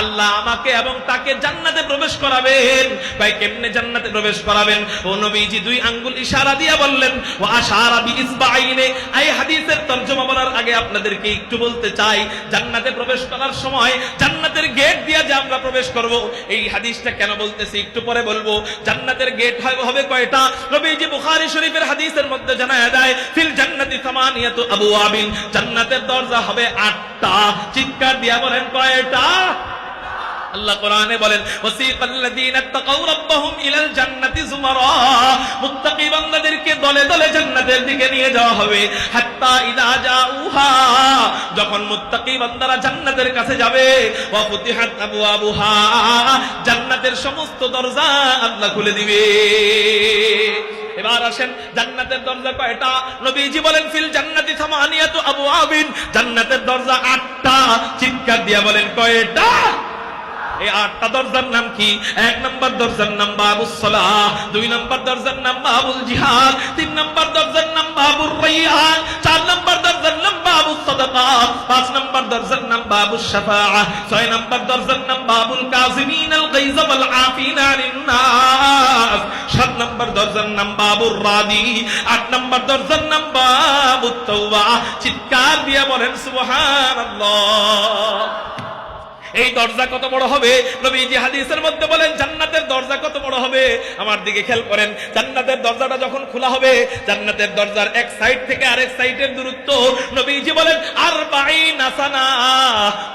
আল্লাহ আমাকে এবং তাকে জান্নাতে প্রবেশ করাবেন। ভাই কেমনে জান্নাতে প্রবেশ করাবেন? ও নবীজি 2 আঙ্গুল ইশারা দিয়া বললেন ওয়া আশারা বিইসবাইনে। এই হাদিসের তরজমা বলার আগে আপনাদেরকে একটু বলতে চাই, জান্নাতে প্রবেশ করার সময় জান্নাতের গেট দিয়া যে আমরা প্রবেশ করব, এই হাদিসটা কেন বলতেছি একটু পরে বলবো। জান্নাতের গেট হবে কয়টা? নবীজি বুখারী শরীফের হাদিসের মধ্যে জানায়া দেয় ফিল জান্নাতি সামানিয়াতু আবওয়াবিন, জান্নাতের দরজা হবে 8টা। চিৎকার দিয়া বলেন কয়টা? আল্লাহ কোরআনে বলেন ওয়াসিকাল্লাযীনা তাকাউ রাব্বাহুম ইলাল জান্নাতি যুমারা, মুত্তাকি বান্দাদেরকে দলে দলে জান্নাতের দিকে নিয়ে যাওয়া হবে। হাত্তা ইযা জাউহা, যখন মুত্তাকি বান্দারা জান্নাতের কাছে যাবে, ওয়া ফুতিহাত আবওয়াবুহা, জান্নাতের সমস্ত দরজা আল্লাহ খুলে দিবে। এবার আসেন জান্নাতের দরজা কয়টা? নবীজি বলেন ফিল জান্নাতি সামানিয়াতু আবওয়াবিন, জান্নাতের দরজা 8টা। চিৎকার দিয়া বলেন কয়টা? এই 8টা দরজার নাম কি? 1 নম্বর দরজার নাম বাবুস সালাহ, 2 নম্বর দরজার নাম বাবুল জিহাদ, 3 নম্বর দরজার নাম বাবুর রাইয়ান, 4 নম্বর দরজার নাম বাবুস সাদাকা, 5 নম্বর দরজার নাম বাবুস শাফাআহ, 6 নম্বর দরজার নাম বাবুল কাযিমিনাল গায়য ওয়াল আফিনা আনিন নাস, 7 নম্বর দরজার নাম বাবুর রাদি, 8 নম্বর দরজার নাম বাবুত তাওবা। চিৎকার দিয়ে বলেন সুবহানাল্লাহ। এই দরজা কত বড় হবে? নবীজি হাদিসের মধ্যে বলেন জান্নাতের দরজা কত বড় হবে। আমার দিকে খেয়াল করেন, জান্নাতের দরজাটা যখন খোলা হবে, জান্নাতের দরজার এক সাইড থেকে আরেক সাইডের দূরত্ব নবীজি বলেন 40 সানা,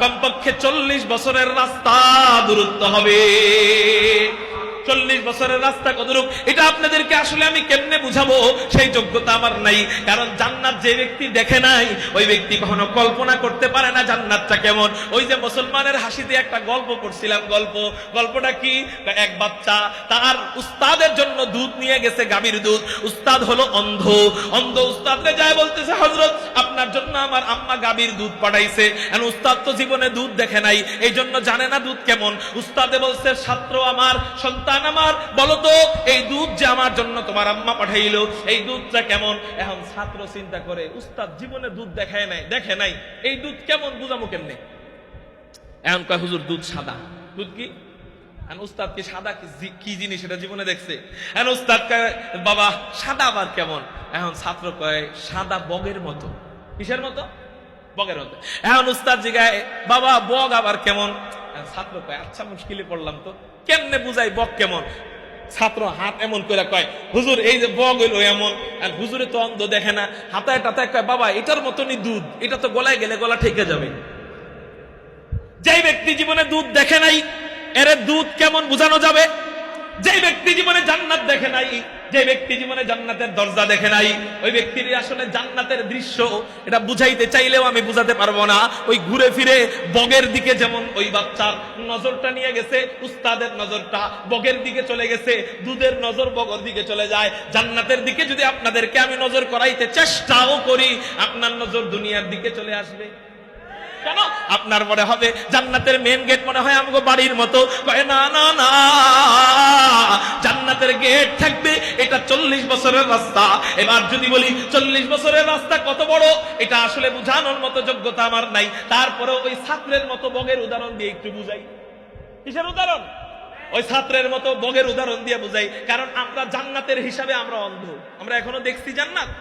কমপক্ষে 40 বছরের রাস্তা দূরত্ব হবে। 40 বছরের রাস্তা কতটুক, এটা আপনাদেরকে আসলে আমি কেমনে বুঝাবো সেই যোগ্যতা আমার নাই। কারণ জান্নাত যে ব্যক্তি দেখে নাই, ওই ব্যক্তি কখনো কল্পনা করতে পারে না জান্নাতটা কেমন। ওই যে মুসলমানের হাসিতে একটা গল্প পড়ছিলাম, গল্পটা কি? এক বাচ্চা তার উস্তাদের জন্য দুধ নিয়ে গেছে, গাভীর দুধ। উস্তাদ হলো অন্ধ উস্তাদকে যায় বলতেছে, হযরত আপনার জন্য আমার আম্মা গাভীর দুধ পাঠাইছে। আর উস্তাদ তো জীবনে দুধ দেখে নাই, এই জন্য জানে না দুধ কেমন। উস্তাদে বলছে, ছাত্র আমার, সন্তান আমার, বলো তো এই দুধ যে আমার জন্য তোমার আম্মা পাঠাইলো, এই দুধটা কেমন? এখন ছাত্র চিন্তা করে, উস্তাদ জীবনে দুধ দেখে নাই, এই দুধ কেমন, বুঝামো কেমনে? এখন কয়, হুজুর দুধ সাদা। দুধ কি? উস্তাদ কি সাদা কি জিনিস এটা জীবনে দেখছে? এখন উস্তাদ কয়, বাবা সাদা আবার কেমন? এখন ছাত্র কয়, সাদা বগের মতো। কিসের মতো? বগের মতো। এখন উস্তাদ জিগায়, বাবা বগ আবার কেমন? ছাত্র কয়, আচ্ছা মুশকিলে পড়লাম তো, কেমনে বুঝাই বগ কেমন? ছাত্র হাত এমন করে কয়, হুজুর এই যে বগ হইলো এমন। আর হুজুরে তো অন্ধ, দেখে না, হাতায় টাতায় কয়, বাবা এটার মতনই দুধ, এটা তো গলায় গেলে গলা ঠেকে যাবে। যে ব্যক্তি জীবনে দুধ দেখে নাই, এর দুধ কেমন বুঝানো যাবে? যে ব্যক্তি জীবনে জান্নাত দেখে নাই, যে ব্যক্তি জীবনে জান্নাতের দরজা দেখে নাই, ওই ব্যক্তির আসলে জান্নাতের দৃশ্য এটা বুঝাইতে চাইলেও আমি বুঝাতে পারবো না। ওই ঘুরে ফিরে বগের দিকে, যেমন ওই বাচ্চার নজরটা নিয়ে গেছে, উস্তাদের নজরটা বগের দিকে চলে গেছে, দুধের নজর বগের দিকে চলে যায়। জান্নাতের দিকে যদি আপনাদেরকে আমি নজর করাইতে চেষ্টাও করি, আপনার নজর দুনিয়ার দিকে চলে আসবে। কেন? আপনার মনে হবে জান্নাতের মেন গেট মনে হয় আমগো বাড়ির মতো। কয় না না না, জান্নাতের গেট থাকবে, এটা 40 বছরের রাস্তা। এবার যদি বলি 40 বছরের রাস্তা কত বড়, এটা আসলে বুঝানোর মতো যোগ্যতা আমার নাই। তারপরে ওই ছাত্রের মতো বগের উদাহরণ দিয়ে একটু বুঝাই। কিসের উদাহরণ? ওই ছাত্রের মতো বগের উদাহরণ দিয়ে বুঝাই। কারণ আমরা জান্নাতের হিসাবে আমরা অন্ধ, আমরা এখনো দেখছি জান্নাত।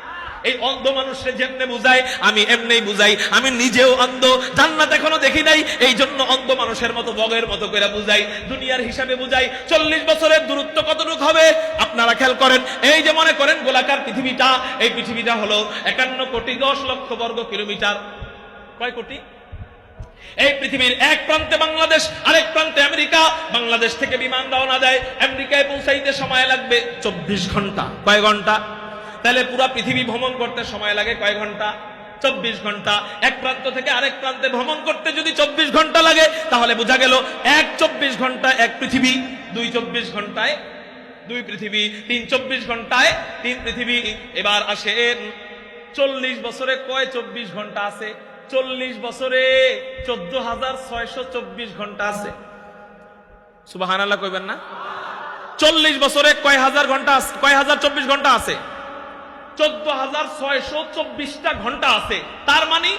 এই অন্ধ মানুষকে যেমনে বুঝাই আমি এমনি বুঝাই, আমি নিজেও অন্ধ, জান্নাত এখনো দেখি নাই, এই জন্য অন্ধ মানুষের মতো বগের মতো করে বুঝাই, দুনিয়ার হিসাবে বুঝাই। 40 বছরের দূরত্ব কতটুকু হবে আপনারা খেয়াল করেন। এই যে মনে করেন গোলাকার পৃথিবীটা, এই পৃথিবীটা হলো 51 কোটি 10 লক্ষ বর্গ কিলোমিটার। কয় কোটি? এই পৃথিবীর এক প্রান্তে বাংলাদেশ, আরেক প্রান্তে আমেরিকা। বাংলাদেশ থেকে বিমান রওনা দেয়, আমেরিকায় পৌঁছাইতে সময় লাগবে 24 ঘন্টা। কয় ঘন্টা? তাহলে পুরো পৃথিবী ভ্রমণ করতে সময় লাগে কয় ঘন্টা? 24 ঘন্টা। এক প্রান্ত থেকে আরেক প্রান্তে ভ্রমণ করতে যদি 24 ঘন্টা লাগে, তাহলে বোঝা গেল 24 ঘন্টা এক পৃথিবী, 24 ঘন্টায় 2 পৃথিবী, 24 ঘন্টায় 3 পৃথিবী। এবার আসেন 40 বছরে কয় 24 ঘন্টা আছে? 40 বছরে 14,624 ঘন্টা আছে। সুবহানাল্লাহ কইবেন না? 40 বছরে কয় হাজার ঘন্টা, কয় হাজার 24 ঘন্টা আছে? 14,624টা ঘন্টা আছে। তার মানে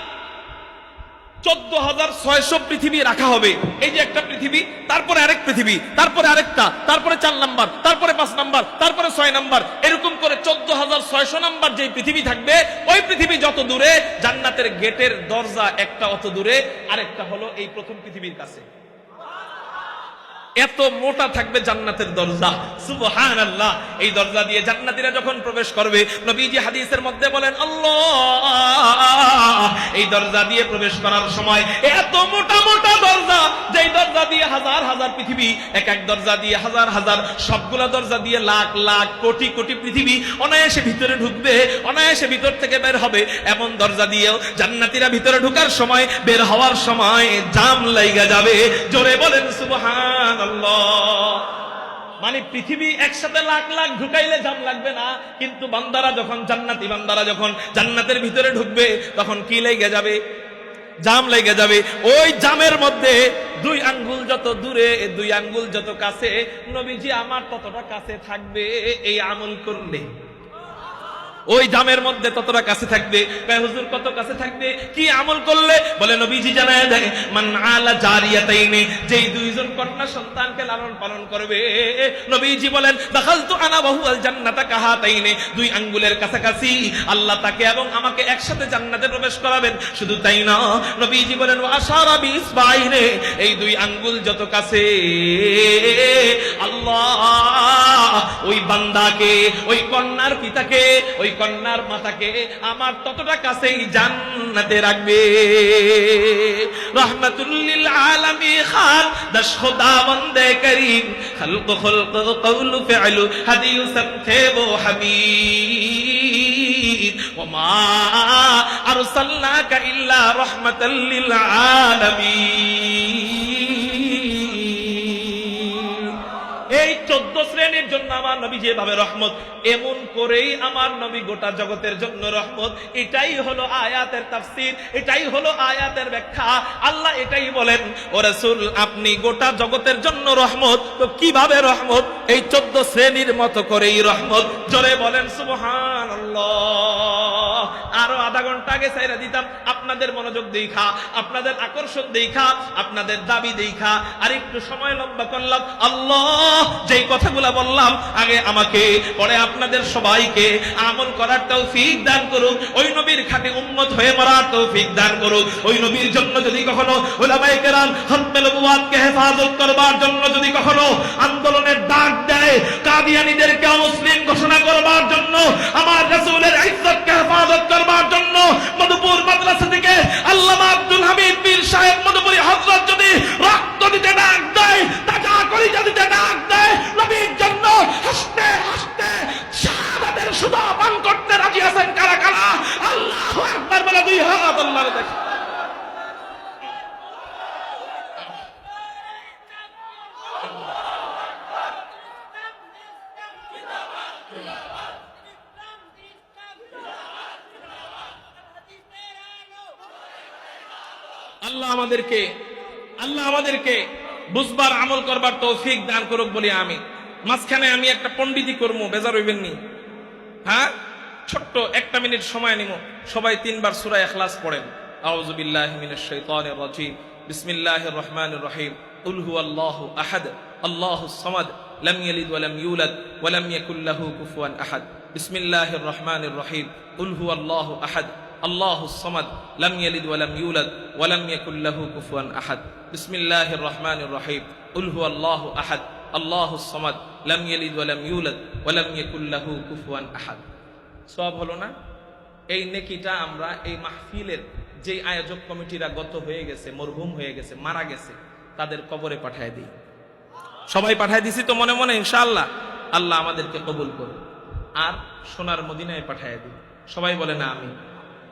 14,600 পৃথিবী রাখা হবে। এই যে একটা পৃথিবী, তারপরে আরেক পৃথিবী, তারপরে আরেকটা, তারপরে 4 নাম্বার, তারপরে 5 নাম্বার, তারপরে 6 নাম্বার, এরকম করে 14,600 নাম্বার যে পৃথিবী থাকবে, ওই পৃথিবী যত দূরে, জান্নাতের গেটের দরজা একটা অত দূরে, আরেকটা হলো এই প্রথম পৃথিবীর কাছে। এত মোটা থাকবে জান্নাতের দরজা। সুবহানাল্লাহ। এই দরজা দিয়ে জান্নাতীরা যখন প্রবেশ করবে, নবীজি হাদিসের মধ্যে বলেন, আল্লাহ, এই দরজা দিয়ে প্রবেশ করার সময় এত মোটা মোটা দরজা, যেই দরজা দিয়ে হাজার হাজার পৃথিবী, এক এক দরজা দিয়ে হাজার হাজার, সবগুলা দরজা দিয়ে লাখ লাখ কোটি কোটি পৃথিবী অনায়াসে ভিতরে ঢুকবে, অনায়াসে ভিতর থেকে বের হবে। এমন দরজা দিয়েও জান্নাতীরা ভিতরে ঢোকার সময়, বের হওয়ার সময় জাম লাইগা যাবে। জোরে বলেন সুবহান। মানে পৃথিবী একসাথে লাখ লাখ ঢুকাইলে জাম লাগবে না, কিন্তু বান্দারা যখন, জান্নাতি বান্দারা যখন জান্নাতের ভিতরে ঢুকবে, তখন কি লেগে যাবে? জাম লেগে যাবে। ওই জামের মধ্যে 2 আঙ্গুল যত দূরে, 2 আঙ্গুল যত কাছে, নবীজি আমার ততটা কাছে থাকবে এই আমল করলে। ওই জামের মধ্যে ততটা কাছে থাকবে। হুজুর কত কাছে থাকবে, কি আমল করলে? বলে নবীজি জানায় দেয়, মান আলা জারিয়াতাইনি, যেই দুইজন কন্যা সন্তানকে লালন পালন করবে, নবীজি বলেন দাখালতু আনা ওয়া হুয়াল জান্নাতা কাহাতাইনি, দুই আঙ্গুলের কাছাকাছি আল্লাহ তাকে এবং আমাকে একসাথে জান্নাতে প্রবেশ করাবেন। শুধু তাই না, নবীজি বলেন ওয়া আশারা বিইসবাইনি, এই দুই আঙ্গুল যত কাছে আল্লাহ ওই বান্দাকে, ওই কন্যার পিতাকে, ওই কন্যার মাতাকে আমার ততটা কাছেই জান্নাতে রাখবে। রহমাতুল লিল আলামিন খান দশ খোদা বন্দে করিম, খলক খলক কওল ফি'ল হাদিউ সবথে वो हबीब वमा अरसलनाका इल्ला रहमतल लिल आलामीन। এই 14 শ্রেণীর জন্য আমার নবী যেভাবে রহমত, এমন করেই আমার নবী গোটা জগতের জন্য রহমত। এটাই হলো আয়াতের তাফসীর, এটাই হলো আয়াতের ব্যাখ্যা। আল্লাহ এটাই বলেন, ও রাসূল আপনি গোটা জগতের জন্য রহমত। তো কিভাবে রহমত? এই 14 শ্রেণীর মতো করেই রহমত। জোরে বলেন সুবহানাল্লাহ। আরো আধা ঘন্টা আগে ছাইরা দিতাম, আপনাদের মনোযোগ দেখা, আপনাদের আকর্ষণ দেখা, আপনাদের দাবি দেখা আর একটু সময় লম্বা করলাম। আল্লাহ যেই কথাগুলো বললাম আগে আমাকে, পরে আপনাদের সবাইকে আমল করার তৌফিক দান করুক, ওই নবীর খাঁটি উম্মত হয়ে মরার তৌফিক দান করুক। ওই নবীর জন্য যদি কখনো উলামায়ে কেরাম খতমে নবুওয়াতকে হেফাজত করবার জন্য যদি কখনো আন্দোলনের ডাক দেয়, কাদিয়ানীদেরকে মুসলিম ঘোষণা করবার জন্য, আমার রাসূলের ইজ্জতকে হেফাজত করবার জন্য মধুপুর মাদ্রাসা থেকে আল্লামা আব্দুল হামিদ পীর সাহেব মধুপুরি হযরত যদি রক্ত দিতে ডাক দেয়, তাজা কলিজা দিতে ডাক দেয়, নবীর জন্য হাসতে হাসতে শাহাদাতের সুধা পান করতে রাজি আছেন কারা কারা? আল্লাহু আকবার বলে দুই হাত আল্লাহর দেখে। আল্লাহ আমাদেরকে বুঝবার আমল করবার তৌফিক দান করুক বলি আমি। মাঝখানে আমি একটা পণ্ডিতি করবো, বেজার হইবেন নি? হ্যাঁ, ছোট্ট 1 মিনিট সময় নিব। সবাই 3 বার সূরা ইখলাস পড়েন। আউযু বিল্লাহি মিনাশ শাইতানির রাজীম, বিসমিল্লাহির রহমানির রহিম। কুল হুয়াল্লাহু আহাদ, আল্লাহুস সামাদ, লাম ইয়ালিদ ওয়া লাম ইউলাদ ওয়া লাম ইয়াকুল লাহু কুফুয়ান আহাদ। বিসমিল্লাহির রহমানির রহিম। কুল হুয়াল্লাহু আহাদ, আল্লাহুস সামাদ, লাম ইয়ালিদ ওয়া লাম ইউলাদ ওয়া লাম ইয়াকুল লাহু কুফুয়ান আহাদ। বিসমিল্লাহির রহমানির রহিম। কুল হুয়াল্লাহু আহাদ, আল্লাহুস সামাদ, লাম ইয়ালিদ ওয়া লাম ইউলাদ ওয়া লাম ইয়াকুল লাহু কুফুয়ান আহাদ। সওয়াব হলো না? এই নেকিটা আমরা এই মাহফিলের যে আয়োজক কমিটিরা গত হয়ে গেছে, মরহুম হয়ে গেছে, মারা গেছে, তাদের কবরে পাঠায় দিই। সবাই পাঠায় দিছি তো মনে মনে, ইনশাআল্লাহ আল্লাহ আমাদেরকে কবুল করুন। আর সোনার মদিনায় পাঠায় দিই। সবাই বলে না আমি।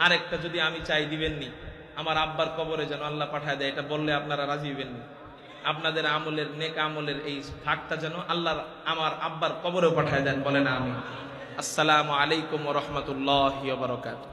আরেকটা যদি আমি চাই দিবেননি, আমার আব্বার কবরে যেন আল্লাহ পাঠায় দেয়, এটা বললে আপনারা রাজি হবেননি? আপনাদের আমলের, নেক আমলের এই ভাগটা যেন আল্লাহ আমার আব্বার কবরেও পাঠায় দেন, বলে না আমি। আসসালামু আলাইকুম ওয়া রাহমাতুল্লাহি ওয়া বারাকাতুহু।